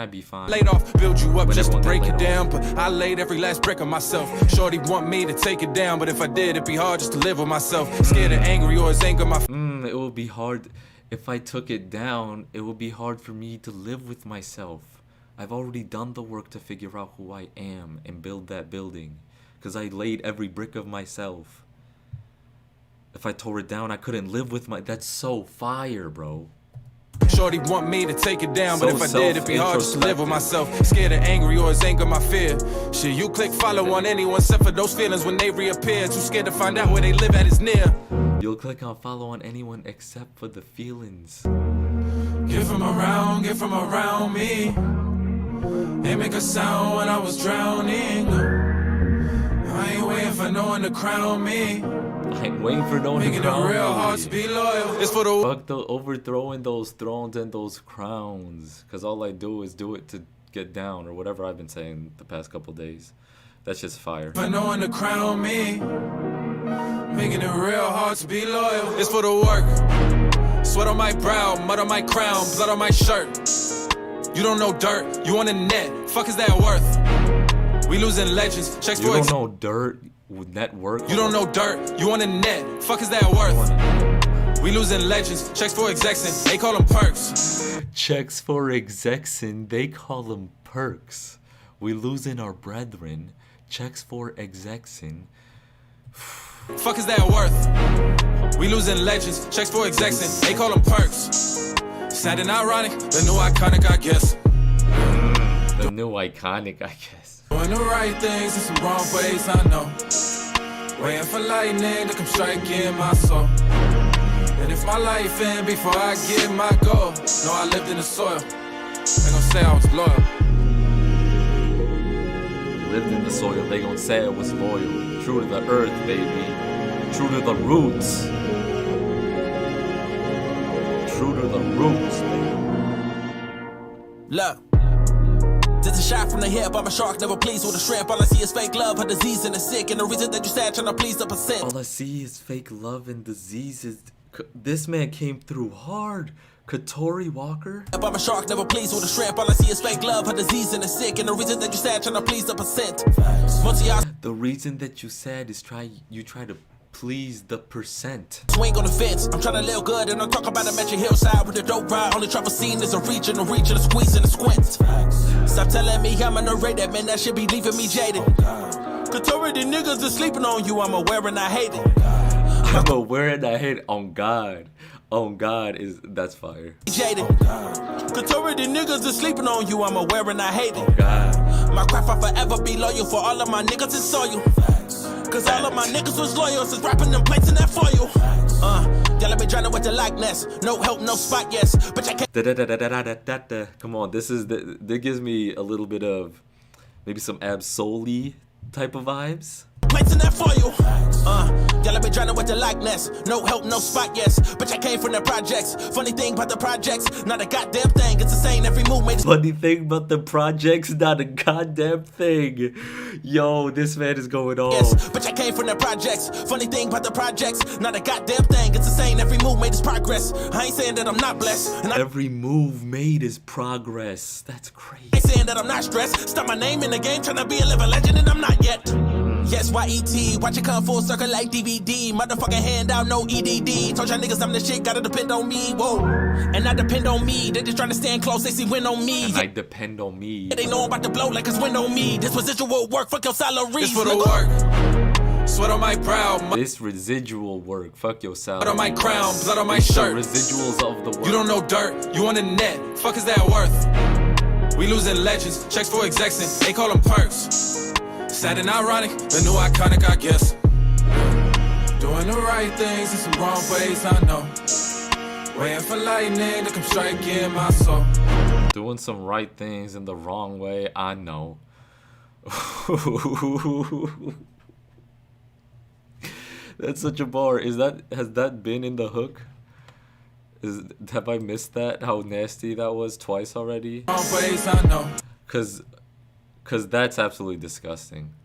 be fine? Laid off, build you up just to break you down, but I laid every last brick of myself. Shorty want me to take it down, but if I did, it'd be hard just to live with myself. Scared of angry or his anger, my it would be hard. If I took it down, it would be hard for me to live with myself. I've already done the work to figure out who I am and build that building, because I laid every brick of myself. If I tore it down, I couldn't live with that's so fire, bro. Shorty want me to take it down, but if I did, it'd be hard just to live with myself. Scared of angry or his anger, my fear. Shit, you click follow on anyone except for those feelings when they reappear. Too scared to find out where they live at is near. You'll click on follow on anyone except for the feelings. Get from around me. They make a sound when I was drowning. I ain't waiting for no one to crown me. I'm waiting for no one to Making it crown real me. hard to be loyal. It's for the Fuck the overthrowing those thrones and those crowns. Cause all I do is do it to get down or whatever I've been saying the past couple days. That's just fire. for no one to crown me. Making it real hard to be loyal. It's for the work. Sweat on my brow, mud on my crown, blood on my shirt. You don't know dirt, you on the net. Fuck is that worth? We losing legends. Checks You for don't know dirt with net worth. You don't know dirt, you on the net. Fuck is that worth? We losing legends. Checks for execs, they call them perks. Checks for execs, they call them perks. We losing our brethren. Checks for execs. Fuck is that worth? We losing legends. Checks for execs, they call them perks. Sad and ironic, the new iKaanic, I guess. The new iKaanic, I guess. Doing the right things in some wrong ways, I know. Waiting for lightning to come strike in my soul. And if my life end before I get my goal, no, I lived in the soil. They gon' say I was loyal. Lived in the soil, they gon' say I was loyal. True to the earth, baby. True to the roots. True to the roots, baby. Look. This is a shot from the hip. I'm a shark, never pleased with a shrimp. All I see is fake love, a disease, and a sick. And the reason that you sad trying to please the percent. All I see is fake love and diseases. This man came through hard. Katori Walker. I'm a shark, never pleased with a shrimp. All I see is fake love, a disease, and a sick. And the reason that you sad trying to please the percent. The reason that you sad is you try to please the percent. Swing on the fence. I'm trying to live good, and I'm talking about a metro hillside with a dope ride. Only travel scene is a reach and a squeeze and a squint. Stop telling me I'm an narrator, man. That should be leaving me jaded. Katori, the niggas are sleeping on you. I'm aware and I hate it. I'm aware and I hate it. On God. On God that's fire. Jaded. Katori, the niggas are sleeping on you. I'm aware and I hate it. Oh God. My craft, I forever be loyal for all of my niggas is soil. Cause all of my niggas was loyal since rapping them plates in that foil. Y'all let me drown with the likeness. No help, no spot, yes. But I can't. Come on, that gives me a little bit of maybe some Absol type of vibes. Plates in that foil. Y'all let me drown with the likeness. No help, no spot, yes. But I came from the projects. Funny thing about the projects, not a goddamn thing. It's the same every move made. Funny thing about the projects, not a goddamn thing. Yo, this man is going on. Yes, but I came from the projects. Funny thing about the projects, not a goddamn thing. It's the same every move made is progress. I ain't saying that I'm not blessed. And every move made is progress. That's crazy. I ain't saying that I'm not stressed. Start my name in the game, trying to be a living legend, and I'm not yet. Yes, YET, watch it come full circle like DVD. Motherfucking hand out, no EDD. Told y'all niggas I'm the shit, gotta depend on me. Whoa, and I depend on me. They just trying to stand close, they see win on me. And I depend on me. They know I'm about to blow like it's win on me. This residual work, fuck your salary. It's for the work. Sweat on my brow. This residual work, fuck your salary. Blood on my crown, blood on my shirt. The residuals of the work. You don't know dirt, you on the net. Fuck is that worth? We losing legends. Checks for execs, they call them perks. Sad and ironic, the new iKaanic, I guess. Doing the right things in some wrong ways, I know. Waiting for lightning to come strike in my soul. Doing some right things in the wrong way, I know. That's such a bar. Has that been in the hook? Have I missed that? How nasty that was twice already? Wrong ways, I know. Cause that's absolutely disgusting.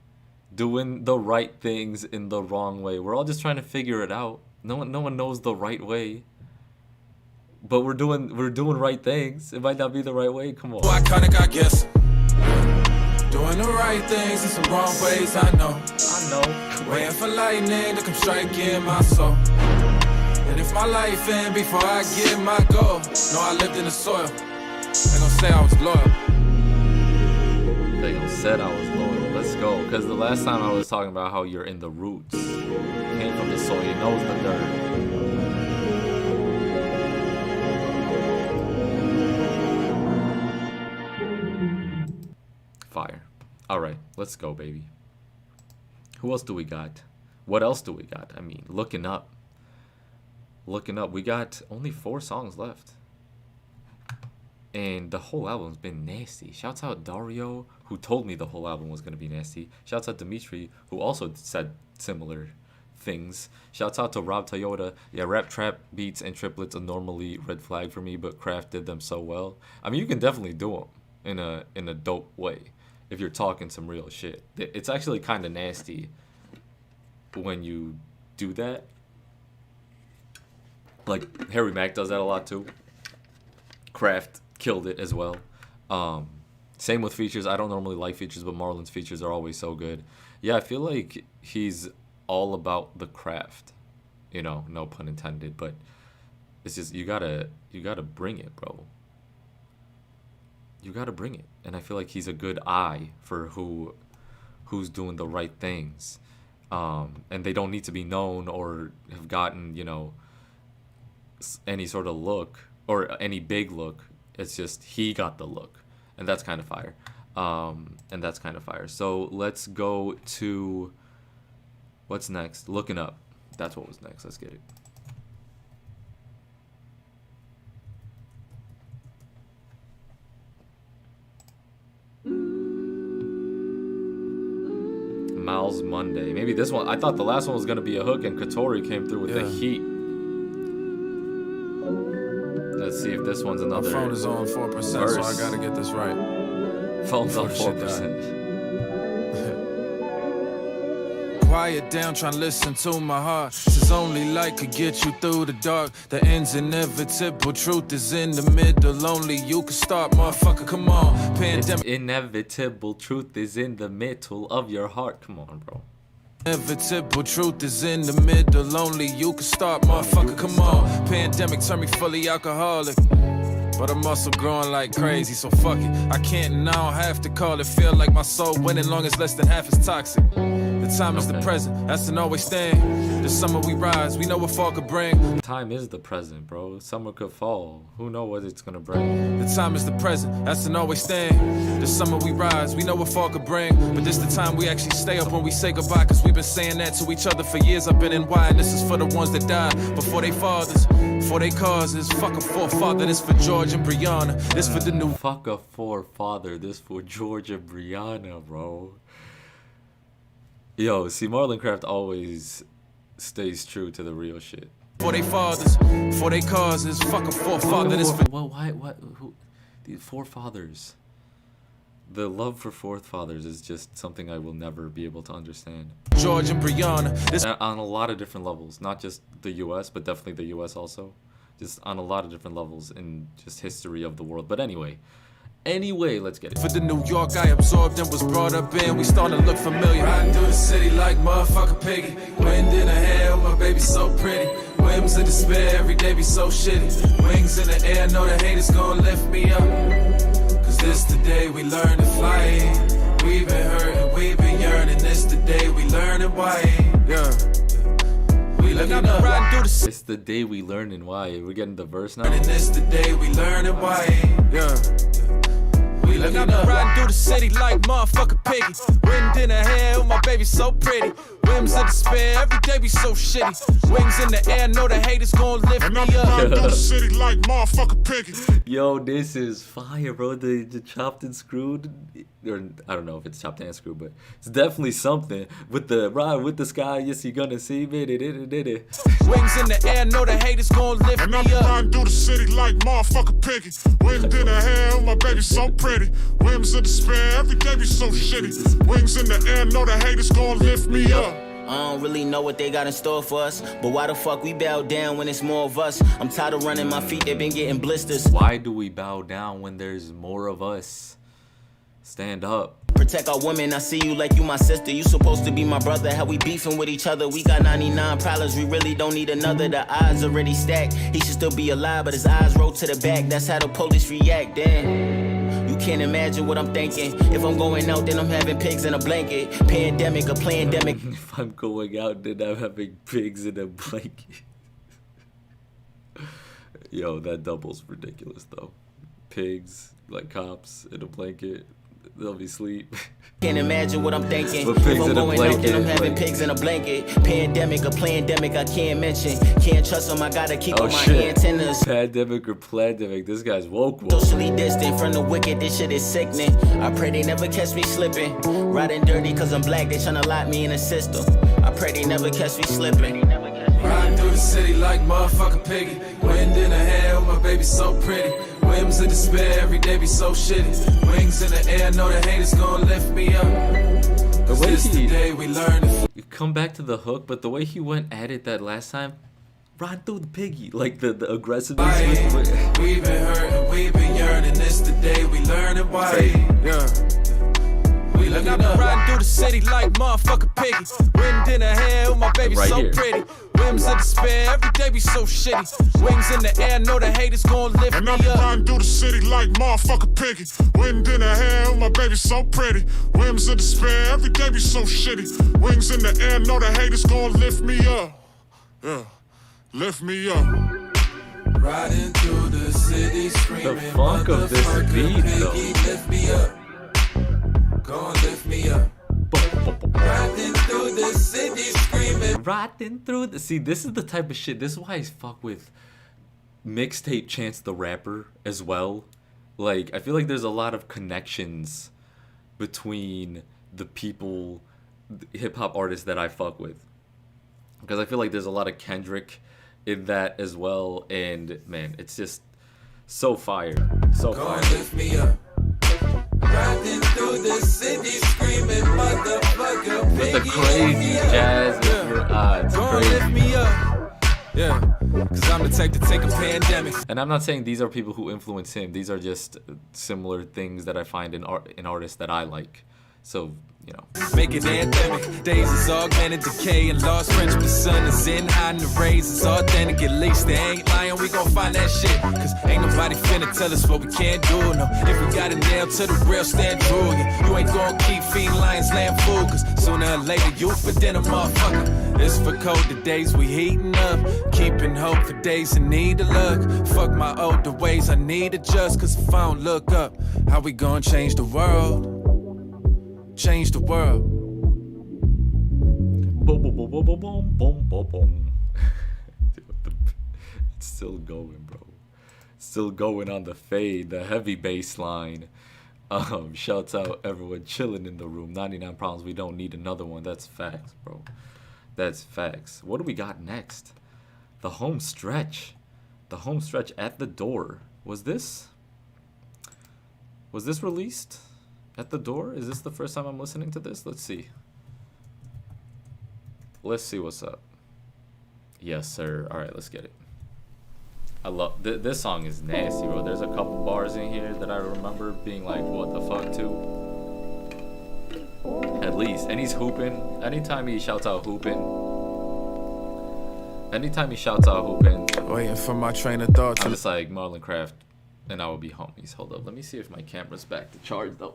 Doing the right things in the wrong way. We're all just trying to figure it out. No one knows the right way. But we're doing right things. It might not be the right way. Come on. iKaanic, I guess. Doing the right things in some wrong ways, I know. I know. Waiting for lightning to come strike in my soul. And if my life end before I get my goal, no, I lived in the soil. They gon' say I was loyal. They gon' said I was loyal. Let's go. Because the last time I was talking about how you're in the roots. Came from the soil. He knows the dirt. Fire. Alright, let's go, baby. Who else do we got? What else do we got? I mean, looking up. We got only 4 songs left. And the whole album's been nasty. Shouts out Dario, who told me the whole album was going to be nasty. Shouts out Dimitri, who also said similar things. Shouts out to Rob Toyota. Yeah, rap trap beats and triplets are normally red flag for me, but Kraft did them so well. I mean, you can definitely do them in a dope way if you're talking some real shit. It's actually kind of nasty when you do that. Like Harry Mack does that a lot too. Kraft killed it as well. Same with features. I don't normally like features, but Marlon's features are always so good. Yeah, I feel like he's all about the craft. You know, no pun intended, but it's just you gotta bring it, bro. You gotta bring it. And I feel like he's a good eye for who's doing the right things. And they don't need to be known or have gotten, you know, any sort of look or any big look. It's just he got the look, and that's kind of fire. So let's go to what's next. Looking Up. That's what was next. Let's get it. Miles Monday. Maybe this one. I thought the last one was gonna be a hook, and Katori came through with the heat. Let's see if this one's another. My phone is on 4%, so I gotta get this right. Phone's on 4%. Quiet down, trying to listen to my heart. Says only light could get you through the dark. The end's inevitable, truth is in the middle. Only you can start, motherfucker, come on. Pandemic. Inevitable truth is in the middle of your heart. Come on, bro. Inevitable truth is in the middle. Only you can start, motherfucker, come on. Pandemic turned me fully alcoholic, but I'm also growing like crazy, so fuck it. I can't and I don't have to call it. Feel like my soul winning long as less than half is toxic. The time is the present, that's an always stand. The summer we rise, we know what fall could bring. Time is the present, bro. Summer could fall. Who knows what it's gonna bring? The time is the present, that's an always stand. The summer we rise, we know what fall could bring. But this the time we actually stay up when we say goodbye, cause we've been saying that to each other for years. I've been in why, and this is for the ones that died before they fathers, before they causes. Fuck a forefather, this for George and Brianna. This for the new. Fuck a forefather, this for George and Brianna, bro. Yo, see, Marlon Kraft always stays true to the real shit. For they fathers, for they causes, fuck a forefather. This for who? The forefathers. The love for forefathers is just something I will never be able to understand. George and Brianna. This on a lot of different levels, not just the U.S., but definitely the U.S. also. Just on a lot of different levels in just history of the world. But anyway, let's get it. For the New York I absorbed and was brought up in, we starting to look familiar. Riding through the city like motherfucker piggy. Wind in the hair, my baby so pretty. Whims of despair, every day be so shitty. Wings in the air, know the haters gonna lift me up. Cause this the day we learn to fly. We've been hurting, we've been yearning. This the day we learning why. Yeah. It's the day we learning why. We're getting the verse now. And this the day we learning why. Yeah. Look, I've been riding through the city like motherfucker piggy. Wind in the hair, my baby so pretty. Whims of despair, every day be so shitty. Wings in the air, know the haters gon' lift me up. Riding through the city like motherfucker piggy. Yo, this is fire, bro. The chopped and screwed, or I don't know if it's chopped and screwed, but it's definitely something. With the ride with the sky, yes, you gonna see me. Wings in the air, know the haters gon' lift me up. Riding through the city like motherfucker piggy. Wind in the hair, my baby so pretty. Whims of despair, every day be so shitty. Wings in the air, know the haters gon' lift me up. I don't really know what they got in store for us, but why the fuck we bow down when it's more of us? I'm tired of running my feet, they been getting blisters. Why do we bow down when there's more of us? Stand up. Protect our women, I see you like you my sister. You supposed to be my brother, how we beefing with each other. We got 99 problems, we really don't need another. The odds already stacked, he should still be alive, but his eyes roll to the back. That's how the police react, damn. You can't imagine what I'm thinking. If I'm going out, then I'm having pigs in a blanket. Pandemic, a plandemic. If I'm going out, then I'm having pigs in a blanket. Yo, that double's ridiculous, though. Pigs, like cops, in a blanket. They'll be asleep. Can't imagine what I'm thinking. If I'm going out, then I'm having pigs in a blanket. Pandemic, a plandemic, I can't mention. Can't trust them, I gotta keep on my antennas. Pandemic or plandemic, this guy's woke. Socially distant from the wicked, this shit is sickening. I pray they never catch me slipping. Riding dirty cause I'm black, they tryna lock me in a system. I pray they never catch me slipping. Riding through the city like motherfucking piggy. Wind in the hair, my baby so pretty. Whims of despair, every day be so shitty. Wings in the air, know the haters gonna lift me up. The way this the day we learn it. You come back to the hook, but the way he went at it that last time, riding through the piggy, like the aggressiveness. We've been hurting, we've been yearning. This the day we learn it. Why? Yeah. We Look, I've been riding through the city like motherfucking piggy. Wind in the hair, oh my baby Right so here. pretty. Whims of despair, every day be so shitty. Wings in the air, know the haters gon' lift And me I be up. riding through the city like motherfucking piggy. Wind in the hair, my baby so pretty. Whims of despair, every day be so shitty. Wings in the air, know the haters gonna lift me up. Yeah, lift me up. Riding through the city screaming. The funk of this beat, though. Lift me up. Gonna lift me up. Riding through the city screaming. Riding through the... See, this is the type of shit. This is why I fuck with mixtape Chance the Rapper as well. Like, I feel like there's a lot of connections between the people, the hip-hop artists that I fuck with. Because I feel like there's a lot of Kendrick in that as well. And, man, it's just so fire. So fire. Gonna lift me up. Riding through the city screaming, motherfucker. With the crazy jazz with your eyes. Gonna lift me up. Yeah, cause I'm the type to take a pandemic. And I'm not saying these are people who influence him. These are just similar things that I find in artists that I like. So, you know. Make it anthemic. Days is augmented decay and lost friends. The sun is in, hiding the rays. It's authentic. At least they ain't lying. We gon' find that shit. Cause ain't nobody finna tell us what we can't do. No, if we got a nail to the real, stand true. You ain't gon' keep feeding lions land food. Cause sooner or later you for dinner, motherfucker. It's for cold the days we heating up. Keeping hope for days in need of luck. Fuck my older ways, I need to adjust. Cause if I don't look up, how we gon' change the world? Change the world. Boom, boom, boom, boom, boom, boom, boom, boom, boom. It's still going, bro. Still going on the fade, the heavy bass line. Shouts out everyone chilling in the room. 99 problems, we don't need another one. That's facts, bro. That's facts. What do we got next? The home stretch. The home stretch at the door. Was this released? At the door? Is this the first time I'm listening to this? Let's see. Let's see what's up. Yes, sir. All right, let's get it. I love this song is nasty, bro. There's a couple bars in here that I remember being like, what the fuck, too. At least. And he's hooping. Anytime he shouts out hooping. Waiting for my train of thought. I'm just like Marlon Craft and I will be homies. Hold up. Let me see if my camera's back to charge, though.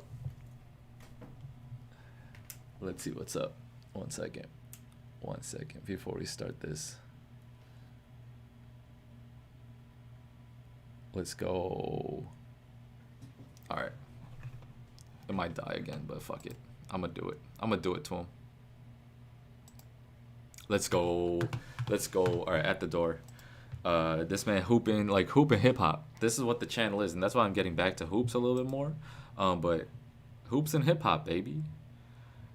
Let's see what's up. 1 second. 1 second before we start this. Let's go. Alright. It might die again, but fuck it. I'm gonna do it. I'm gonna do it to him. Let's go. Let's go. Alright, at the door. This man hooping hip hop. This is what the channel is, and that's why I'm getting back to hoops a little bit more. But hoops and hip hop, baby.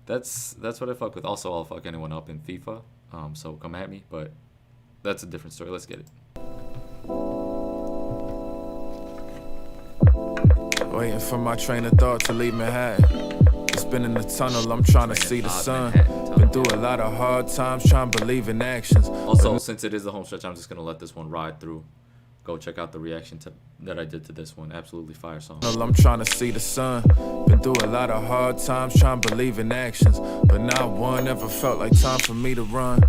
That's what I fuck with. Also, I'll fuck anyone up in FIFA. So come at me, but that's a different story. Let's get it. Waiting for my train of thought to leave Manhattan. It's been in the tunnel, I'm trying to see the sun. Been through a lot of hard times, trying to believe in actions. Also, since it is the home stretch, I'm just gonna let this one ride through. Go check out the reaction that I did to this one. Absolutely fire song. I'm trying to see the sun. Been through a lot of hard times, trying to believe in actions. But not one ever felt like time for me to run.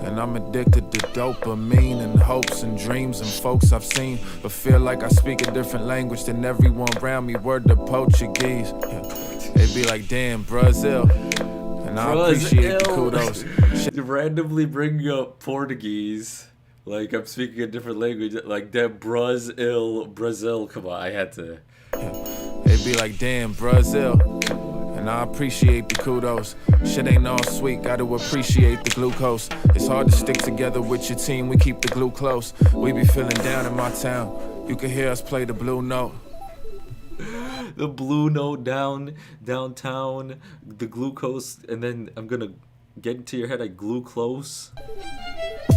And I'm addicted to dopamine and hopes and dreams and folks I've seen. But feel like I speak a different language than everyone around me. Word to Portuguese. They be like, damn, Brazil. And I appreciate the kudos. Randomly bringing up Portuguese. Like I'm speaking a different language. Like damn, Brazil. Come on, I had to. They be like, damn, Brazil. And I appreciate the kudos. Shit ain't all sweet, gotta appreciate the glucose. It's hard to stick together with your team, we keep the glue close. We be feeling down in my town. You can hear us play the blue note. The blue note downtown, the glucose, and then I'm gonna get into your head like glue close.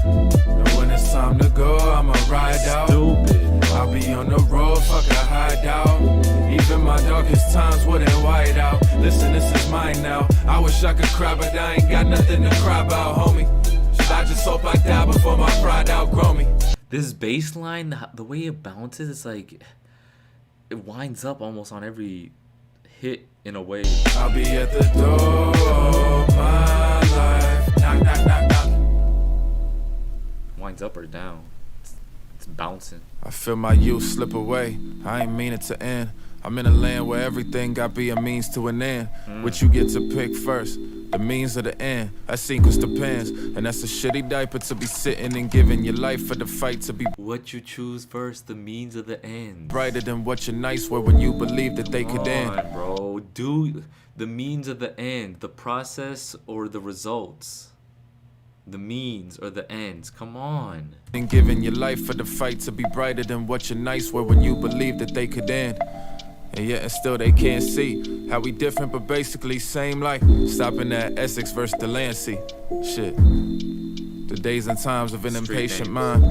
And when it's time to go, I'ma ride out. Stupid. I'll be on the road, fuck a hideout. Even my darkest times wouldn't white out. Listen, this is mine now. I wish I could cry, but I ain't got nothing to cry about, homie. Should I just hope I die before my pride outgrow me? This bass line, the way it bounces, it's like it winds up almost on every hit in a way. I'll be at the door of my life. Knock, knock, knock, knock. Winds up or down. It's bouncing. I feel my youth slip away. I ain't mean it to end. I'm in a land where everything got be a means to an end. Which you get to pick first. The means of the end. That sequence depends. And that's a shitty diaper to be sitting and giving your life for the fight to be. What you choose first, the means of the end. Brighter than what your nights were when you believed that they could end. Come on, bro. Do the means of the end. The process or the results. The means or the ends. Come on. And giving your life for the fight to be brighter than what your nights were when you believed that they could end. And yet and still they can't see how we different but basically same life. Stopping at Essex versus Delancey. Shit. The days and times of an impatient mind.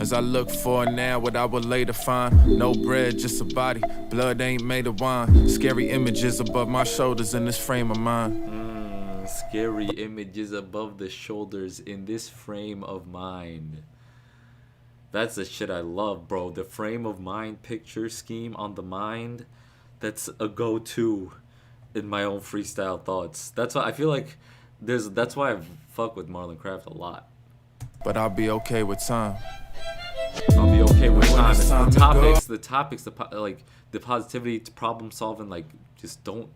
As I look for now what I would later find. No bread, just a body. Blood ain't made of wine. Scary images above my shoulders in this frame of mind. Scary images above the shoulders in this frame of mind. That's the shit I love, bro. The frame of mind picture scheme on the mind. That's a go-to in my own freestyle thoughts. That's why I feel like that's why I fuck with Marlon Craft a lot. But I'll be okay with time. I'll be okay with time. It's the topics, like the positivity, to problem solving. Like, just don't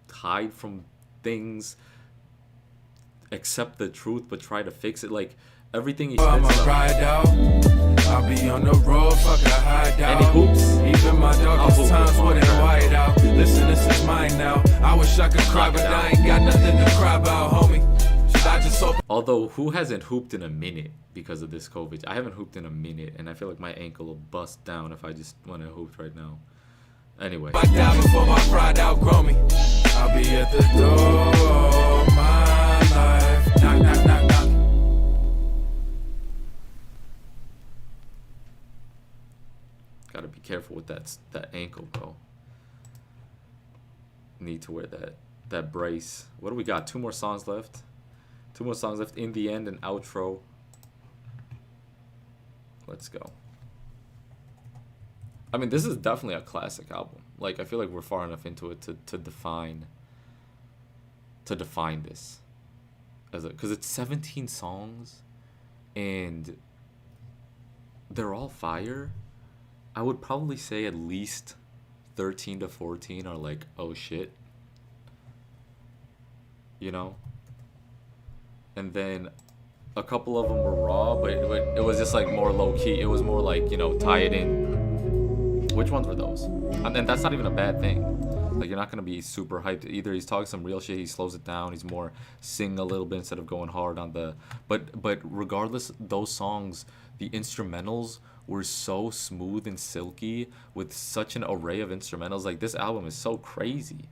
hide from things. Accept the truth, but try to fix it. Like everything he says. I'ma ride out. I'll be on the road, fuck a hideout. And he hoops. Even my darkest times wouldn't white out. Listen, this is mine now. I wish I could cry, but I ain't got nothing to cry about, homie. Should I just hope? Although, who hasn't hooped in a minute because of this COVID? I haven't hooped in a minute, and I feel like my ankle will bust down if I just want to hoop right now. Anyway. I die before my pride outgrow me. I'll be at the door of my life. Knock, knock, knock, knock. Gotta be careful with that ankle, bro. Need to wear that brace. What do we got? 2 more songs left. 2 more songs left. In the end, an outro. Let's go. I mean, this is definitely a classic album. Like, I feel like we're far enough into it to define this as because it's 17 songs and they're all fire. I would probably say at least 13 to 14 are like, oh shit, you know. And then a couple of them were raw, but it was just like more low key. It was more like, you know, tie it in. Which ones were those? And that's not even a bad thing. Like, you're not gonna be super hyped. Either he's talking some real shit, he slows it down, he's more sing a little bit instead of going hard on the. But regardless, those songs, the instrumentals were so smooth and silky with such an array of instrumentals. Like, this album is so crazy.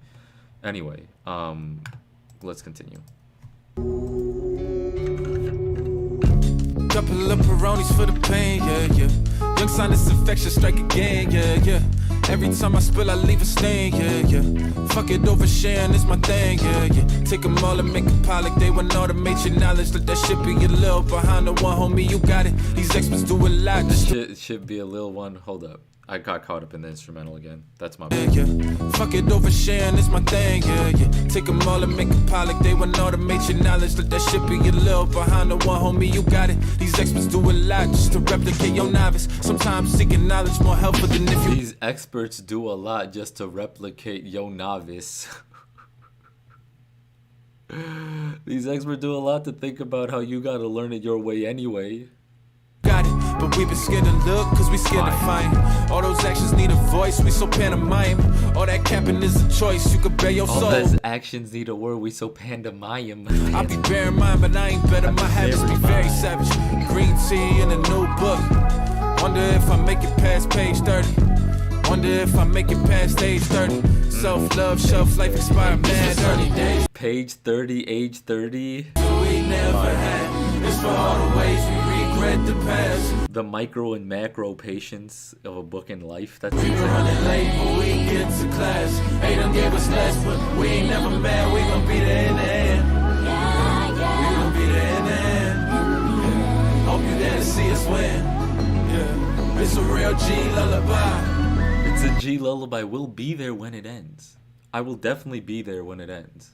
Anyway, let's continue. Couple of Peronis for the pain, yeah, yeah. Young sinus infection strike again, yeah, yeah. Every time I spill, I leave a stain, yeah, yeah. Fuck it, oversharing is my thing, yeah, yeah. Take them all and make a pilot. They want automate your knowledge. Let that shit be a little behind the one, homie, you got it. These experts do a lot. This should be a little one. Hold up. I got caught up in the instrumental again. That's my bad. Yeah, yeah. Fuck it, oversharing is my thing, yeah, yeah. Take them all and make a pilot. They want automate your knowledge. Let that shit be a little behind the one, homie, you got it. These experts do a lot just to replicate your novice. Sometimes seeking knowledge more helpful than if you. These experts do a lot just to replicate your novice. These experts do a lot to think about how you gotta learn it your way anyway. Got it, but we been scared to look, cause we scared to find. All those actions need a voice, we so pantomime. All that capping is a choice, you could bear your soul. All those actions need a word, we so pandemonium. I be bearing mine, but I ain't better, my habits be very savage. Green tea in a new book. Wonder if I make it past page 30. Wonder if I make it past age 30. self-love, shelf life expired mad early days. Page 30, age 30. We never had. It's for all the ways we regret the past. The micro and macro patience of a book in life. That's we were running late, but we get to class. They done gave us less, but we ain't never mad. We gon' be there in the end. We gon' be there in the end. Hope you there to see us win. Yeah. It's a real G lullaby. It's a G lullaby. We'll be there when it ends. I will definitely be there when it ends.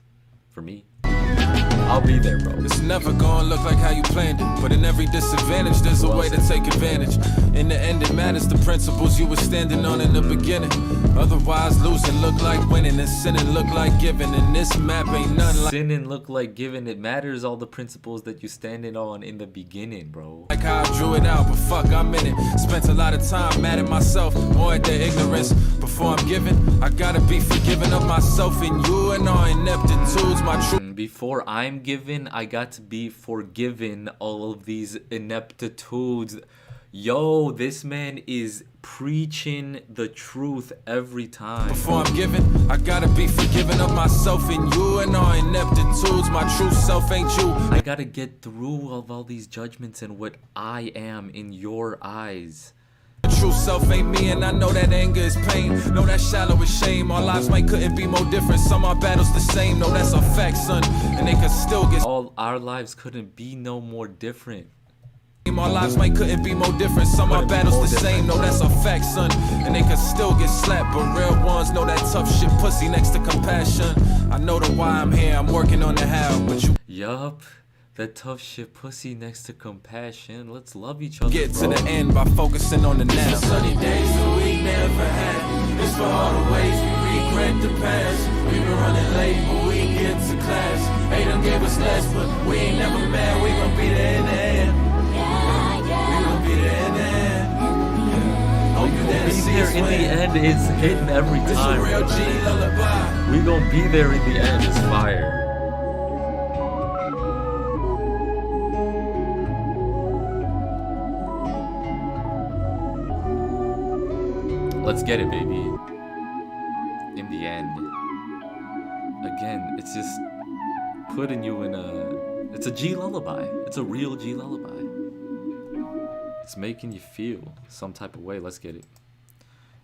For me. I'll be there, bro. It's never gonna look like how you planned it, but in every disadvantage, there's a way to take advantage. In the end, it matters the principles you were standing on in the beginning. Otherwise, losing look like winning, and sinning look like giving. And this map ain't nothing like sinning look like giving. It matters all the principles that you standing on in the beginning, bro. Like how I drew it out, but fuck, I'm in it. Spent a lot of time mad at myself, more at their ignorance. Before I'm giving, I gotta be forgiving of myself and you and our ineptitudes. My truth. Before I'm given, I got to be forgiven all of these ineptitudes. Yo, this man is preaching the truth every time. Before I'm given, I gotta be forgiven of myself and you and our ineptitudes. My true self ain't you. I gotta get through all these judgments and what I am in your eyes. True self ain't me, and I know that anger is pain. Know that shallow is shame. Our lives might couldn't be more different. Some our battles the same. No, that's a fact, son. And they could still get. All our lives couldn't be no more different. Our lives might couldn't be more different. Some our battles the same. No, that's a fact, son. And they could still get slapped, but real ones know that tough shit pussy next to compassion. I know the why I'm here. I'm working on the how, but you. Yup. That tough shit pussy next to compassion. Let's love each other. Get to the end by focusing on the now. It's the sunny days that we never had. It's for all the ways we regret the past. We been running late, but we get to class. They done gave us less, but we ain't never mad. We gon' be there in the end. We gon' be there in the end. Hope you there to see us in win. the end is hitting every time. It's a real G lullaby. We gon' be there in the end is fire. Let's get it, baby. In the end. Again, it's just putting you in a... It's a G lullaby. It's a real G lullaby. It's making you feel some type of way. Let's get it.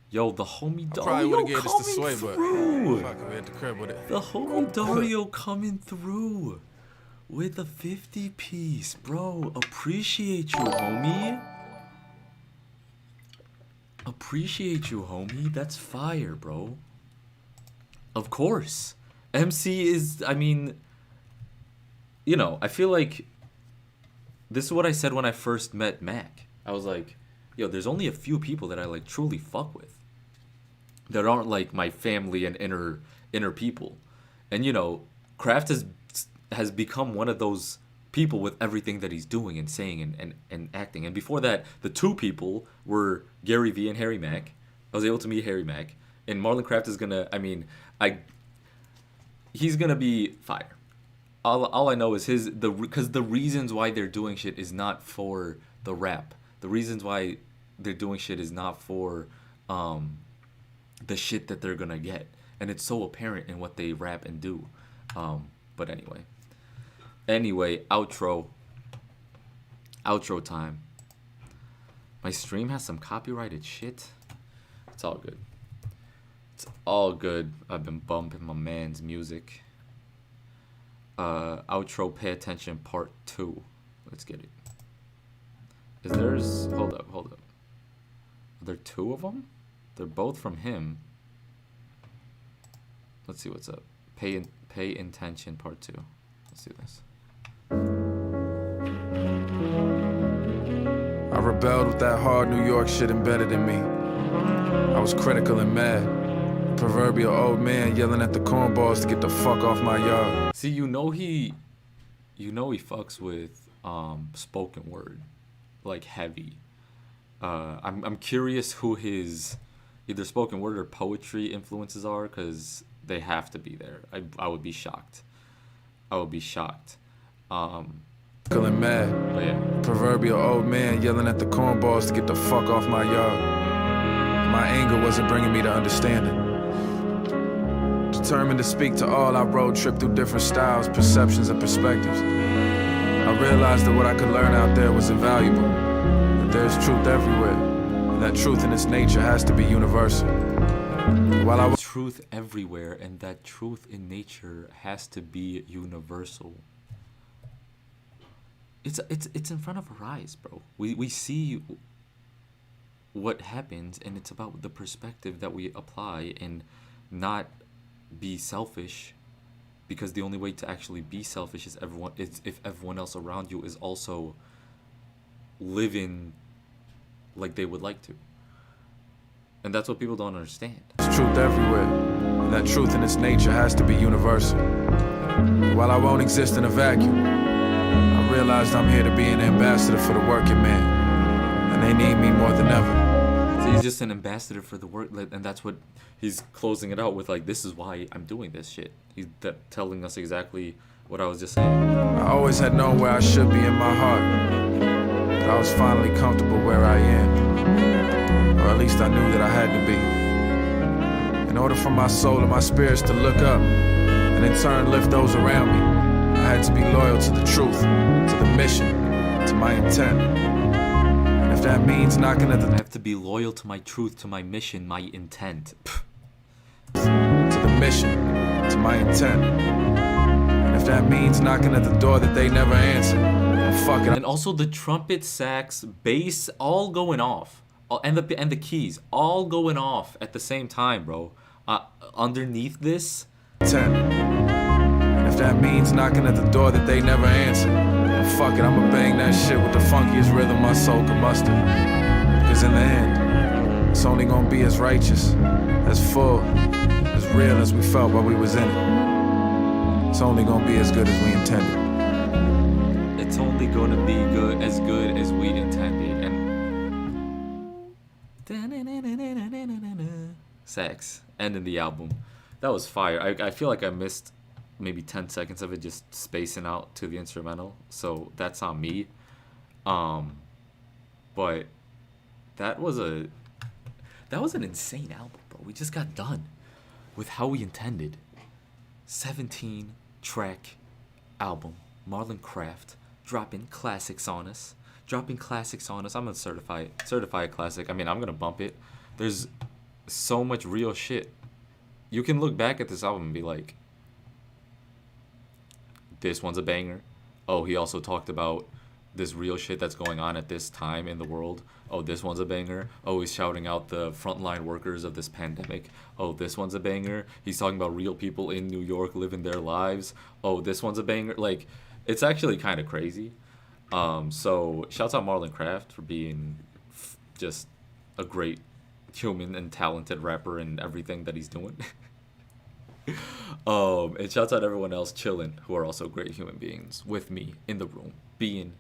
Yo, the homie Dario probably would've gave this to coming Sway, but through. fuck it, we at the crib with it. The homie Dario coming through with a 50 piece. Bro, appreciate you, homie. Appreciate you, homie. That's fire, bro. Of course. MC is, I mean, you know, I feel like this is what I said when I first met Mac. I was like, yo, there's only a few people that I like truly fuck with that aren't like my family and inner people. And you know, Kraft has become one of those people with everything that he's doing and saying and acting. And before that, the two people were Gary Vee and Harry Mack. I was able to meet Harry Mack. And Marlon Kraft is gonna, I mean, he's gonna be fire. All I know is because the reasons why they're doing shit is not for the rap. The reasons why they're doing shit is not for the shit that they're gonna get. And it's so apparent in what they rap and do. But anyway, outro time. My stream has some copyrighted shit. It's all good. It's all good. I've been bumping my man's music. Outro, pay attention, part 2. Let's get it. Is there's hold up. Are there 2 of them? They're both from him. Let's see what's up. Pay attention, part 2. Let's do this. I rebelled with that hard New York shit embedded in me. I was critical and mad. Proverbial old man yelling at the cornballs to get the fuck off my yard. See, you know he fucks with spoken word, like heavy. I'm curious who his either spoken word or poetry influences are, because they have to be there. I would be shocked. Feeling mad. But yeah. Proverbial old man yelling at the cornballs to get the fuck off my yard. My anger wasn't bringing me to understanding. Determined to speak to all, I road trip through different styles, perceptions, and perspectives. I realized that what I could learn out there was invaluable, that there's truth everywhere, and that truth in its nature has to be universal. While I was truth everywhere, and that truth in nature has to be universal. It's in front of our eyes, bro. We see what happens, and it's about the perspective that we apply and not be selfish, because the only way to actually be selfish is if everyone else around you is also living like they would like to. And that's what people don't understand. There's truth everywhere, and that truth in its nature has to be universal. While I won't exist in a vacuum, I realized I'm here to be an ambassador for the working man, and they need me more than ever. So he's just an ambassador for the work, and that's what he's closing it out with, like, this is why I'm doing this shit. He's telling us exactly what I was just saying. I always had known where I should be in my heart, but I was finally comfortable where I am, or at least I knew that I had to be. In order for my soul and my spirits to look up, and in turn lift those around me, I had to be loyal to the truth, to the mission, to my intent. And if that means knocking at the... I have to be loyal to my truth, to my mission, my intent. To the mission, to my intent. And if that means knocking at the door that they never answer, fuck it. And also the trumpet, sax, bass, all going off. And the keys, all going off at the same time, bro. Underneath this... 10. And if that means knocking at the door that they never answer, fuck it, I'ma bang that shit with the funkiest rhythm my soul can muster. Cause in the end, it's only gonna be as righteous, as full, as real as we felt while we was in it. It's only gonna be as good as we intended. It's only gonna be as good as we intended. And sax, ending the album. That was fire. I feel like I missed maybe 10 seconds of it just spacing out to the instrumental, so that's on me. But that was an insane album, bro. We just got done with How We Intended. 17-track album. Marlon Craft dropping classics on us. I'm gonna certify a classic. I mean, I'm gonna bump it. There's so much real shit. You can look back at this album and be like, this one's a banger. Oh, he also talked about this real shit that's going on at this time in the world. Oh, this one's a banger. Oh, he's shouting out the frontline workers of this pandemic. Oh, this one's a banger. He's talking about real people in New York living their lives. Oh, this one's a banger. Like, it's actually kind of crazy. So shouts out Marlon Craft for being just a great human and talented rapper and everything that he's doing. And shouts out everyone else chilling who are also great human beings with me in the room, being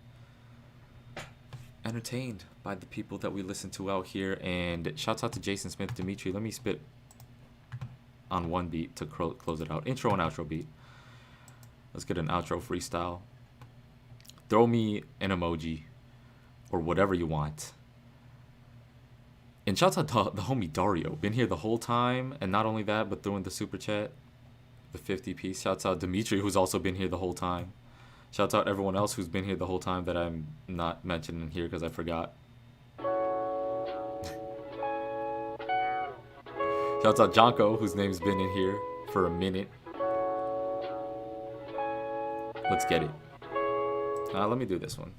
entertained by the people that we listen to out here. And shouts out to Jason Smith, Dimitri. Let me spit on one beat to close it out. Intro and outro beat. Let's get an outro freestyle. Throw me an emoji or whatever you want. And shouts out to the homie Dario. Been here the whole time. And not only that, but throwing the super chat, the 50 piece. Shouts out Dimitri, who's also been here the whole time. Shouts out everyone else who's been here the whole time that I'm not mentioning here because I forgot. Shouts out Jonko, whose name's been in here for a minute. Let's get it. Let me do this one.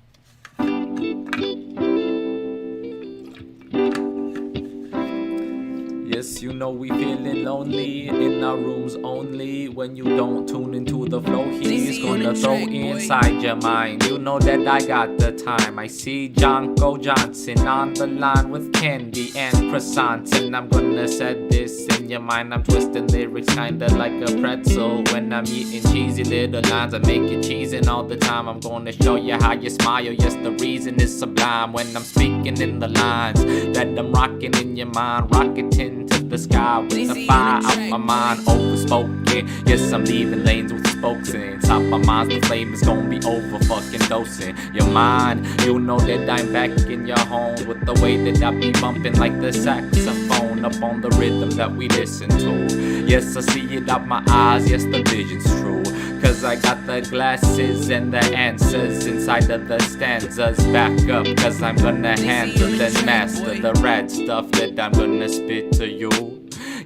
Yes, you know we feeling lonely in our rooms only. When you don't tune into the flow, he's gonna throw inside your mind. You know that I got the time. I see Jonko Johnson on the line with candy and croissants, and I'm gonna set this in your mind. I'm twisting lyrics kinda like a pretzel. When I'm eating cheesy little lines, I make it cheesing all the time. I'm gonna show you how you smile. Yes, the reason is sublime when I'm speaking in the lines that I'm rocking in your mind, rocketing to the sky with the fire out my mind, overspoken. Yes, I'm leaving lanes with spokes in. Top my mind, the flame is gonna be over fucking dosing your mind. You know that I'm back in your home with the way that I be bumping like the saxophone. picking up on the rhythm that we listen to. Yes, I see it out my eyes, yes, the vision's true. Cause I got the glasses and the answers inside of the stanzas. Back up, cause I'm gonna handle and master the rad stuff that I'm gonna spit to you.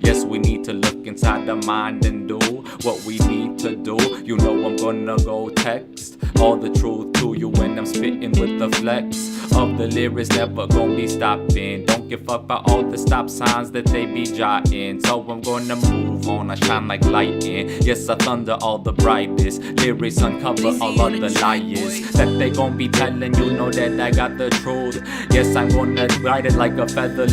Yes, we need to look inside the mind and do what we need to do. You know I'm gonna go text all the truth to you when I'm spitting with the flex of the lyrics, never gonna be stopping. Don't give up about all the stop signs that they be jotting. So I'm gonna move on, I shine like lightning. Yes, I thunder all the brightest lyrics, uncover all of the liars that they gon' be telling you. Know that I got the truth. Yes, I'm gonna ride it like a feather,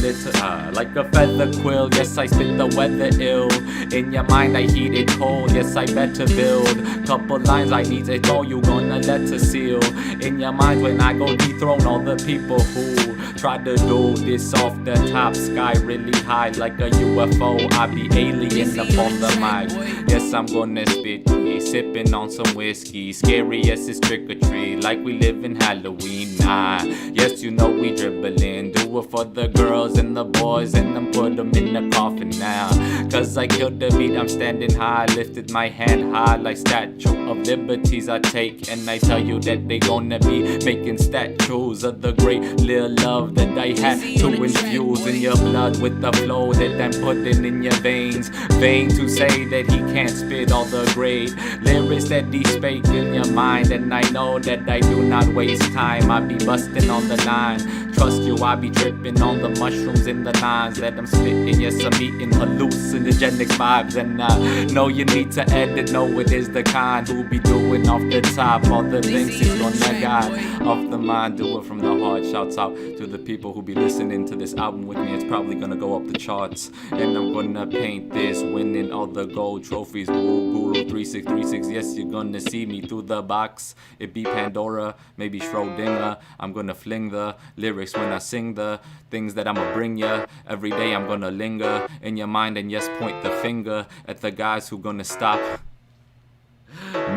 like a feather quill. Yes, I spit the weather ill. In your mind I heat it cold. Yes, I better build couple lines I need to know you gonna let to seal in your mind when I go dethrone all the people who try to do this off the top sky really high like a UFO. I be alien up on the mic. Yes, I'm gonna spit me, sipping on some whiskey. Scary, yes, it's trick or treat like we live in Halloween night. Yes, you know we dribbling, do it for the girls and the boys and then put them in the coffin now. Cause I killed the beat, I'm standing high, lifted my hand high like Statue of Liberties I take. And I tell you that they gonna be making statues of the great little love that I had to infuse in your blood with the flow that I'm putting in your veins. Vain to say that he can't spit all the great lyrics that he spake in your mind. And I know that I do not waste time, I be busting on the line. Trust you, I be tripping on the mushrooms in the lines that I'm spitting. Yes, I'm eating hallucinogenic vibes. And I know you need to edit, know it is the kind who be doing off the top all the things he's gonna guide off the mind. Do it from the heart. Shouts out to the people who be listening to this album with me. It's probably gonna go up the charts. And I'm gonna paint this, winning all the gold trophies. Woo, Guru 3636. Yes, you're gonna see me through the box. It be Pandora, maybe Schrodinger. I'm gonna fling the lyrics when I sing the things that I'ma bring ya. Every day I'm gonna linger in your mind and yes, point the finger at the guys who gonna stop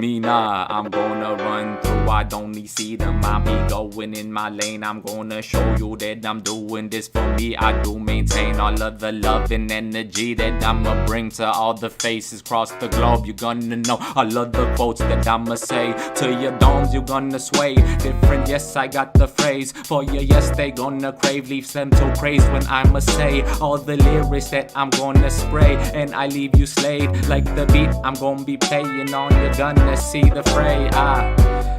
me. Nah, I'm gonna run through, I don't need see them. I be going in my lane, I'm gonna show you that I'm doing this for me. I do maintain all of the love and energy that I'ma bring to all the faces across the globe. You're gonna know all of the quotes that I'ma say. To your domes you're gonna sway. Different, yes, I got the phrase for you. Yes, they gonna crave, leaves them to praise when I'ma say all the lyrics that I'm gonna spray. And I leave you slayed like the beat I'm gonna be playing on. You're gonna see the fray.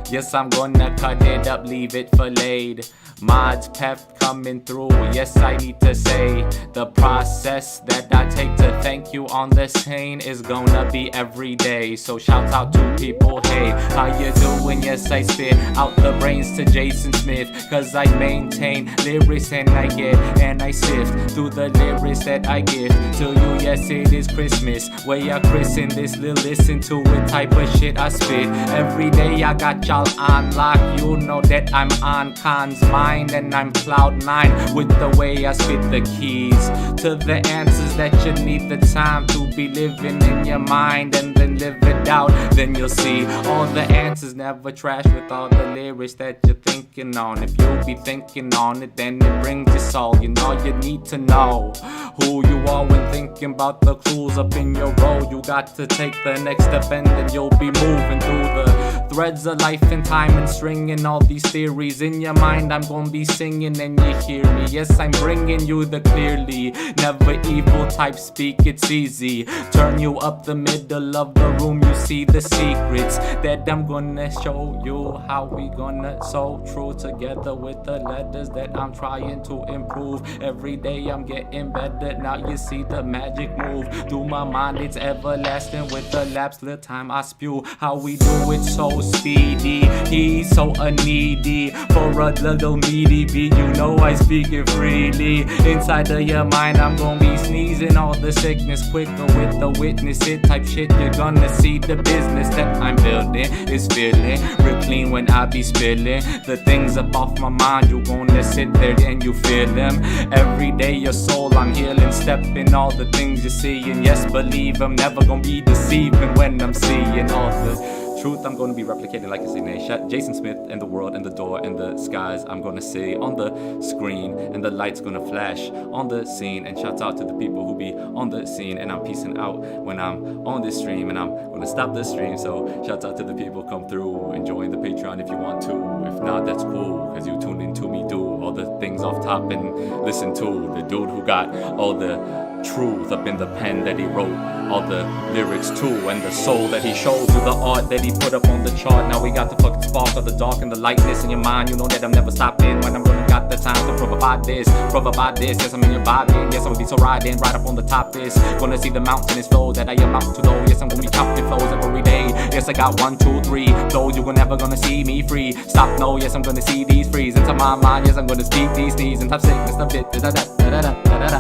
Yes, I'm gonna cut it up, leave it filleted. Mods pep coming through. Yes, I need to say the process that I take to thank you on the scene is gonna be every day. So shout out to people, hey, how you doing? Yes, I spit out the brains to Jason Smith, cause I maintain lyrics and I get and I sift through the lyrics that I give to you. Yes, it is Christmas, where I christen this little listen to it type of shit I spit. Every day I got y'all on lock, you know that I'm on Khan's mind. And I'm cloud nine with the way I spit the keys to the answers that you need the time to be living in your mind and then live it out. Then you'll see all the answers, never trash with all the lyrics that you're thinking on. If you be thinking on it, then it brings your soul. You know you need to know who you are when thinking about the clues up in your road. You got to take the next step and then you'll be moving through the threads of life and time and stringing all these theories in your mind. I'm gonna be singing and you hear me. Yes, I'm bringing you the clearly never evil type speak. It's easy, turn you up the middle of the room. You see the secrets that I'm gonna show you. How we gonna so true together with the letters that I'm trying to improve. Every day I'm getting better. Now you see the magic move through my mind. It's everlasting with the lapse little time I spew. How we do it so speedy. He's so needy for a little meaty beat. You know I speak it freely. Inside of your mind I'm gonna be sneezing all the sickness quicker with the witness it type shit. You're gonna see the business that I'm building is feeling real clean when I be spilling the things up off my mind. You gonna sit there and you feel them every day. Your soul I'm healing, step in all the things you see. And yes, believe I'm never gonna be deceiving when I'm seeing all the Truth, I'm gonna be replicating like I say name. Jason Smith and the world and the door and the skies. I'm gonna say on the screen and the lights gonna flash on the scene. And shouts out to the people who be on the scene. And I'm peacing out when I'm on this stream. And I'm gonna stop the stream. So shouts out to the people come through. Enjoying the Patreon if you want to. If not, that's cool. Cause you tuned into me do all the things off top and listen to the dude who got all the truth up in the pen that he wrote, all the lyrics too, and the soul that he showed to the art that he put up on the chart. Now we got the fucking spark of the dark and the lightness in your mind. You know that I'm never stopping when I'm gonna got the time to provide this. Yes, I'm in your body. Yes, I'm gonna be so riding right up on the top. This gonna see the mountainous flow that I am out to know. Yes, I'm gonna be chopping flows every day. Yes, I got 1, 2, 3 flows. You were never gonna see me free. Stop, no. Yes, I'm gonna see these freeze into my mind. Yes, I'm gonna speak these knees and top sickness. The bit. Da da da da da da.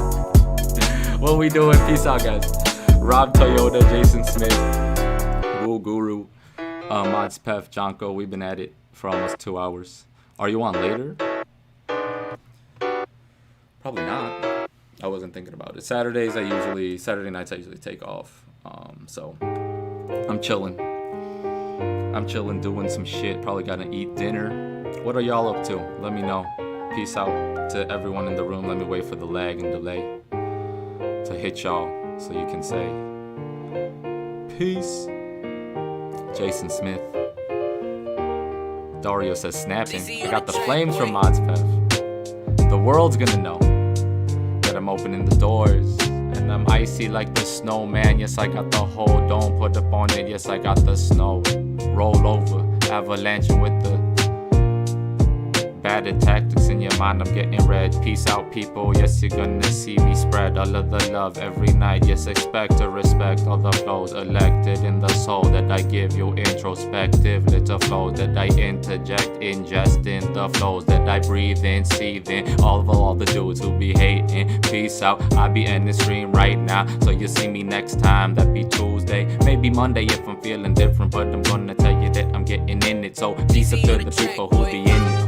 What we doing? Peace out, guys. Rob Toyota, Jason Smith, Woo Guru, Mods Pef, Jonko. We've been at it for almost 2 hours. Are you on later? Probably not. I wasn't thinking about it. Saturday nights I usually take off. So I'm chilling doing some shit. Probably gonna eat dinner. What are y'all up to? Let me know. Peace out to everyone in the room. Let me wait for the lag and delay to hit y'all so you can say peace. Jason Smith. Dario says snapping. I got the flames from Mods Pef. The world's gonna know that I'm opening the doors and I'm icy like the snowman. Yes, I got the whole dome put up on it. Yes, I got the snow. Roll over, avalanche with the battered tactics in your mind. I'm getting red. Peace out, people. Yes, you're gonna see me spread all of the love every night. Yes, expect to respect all the flows elected in the soul that I give you. Introspective little flows that I interject, ingest in the flows that I breathe in, seethe in. All the dudes who be hating. Peace out. I be in the stream right now, so you see me next time. That be Tuesday, maybe Monday if I'm feeling different. But I'm gonna tell you that I'm getting in it. So peace up to the people who be in it.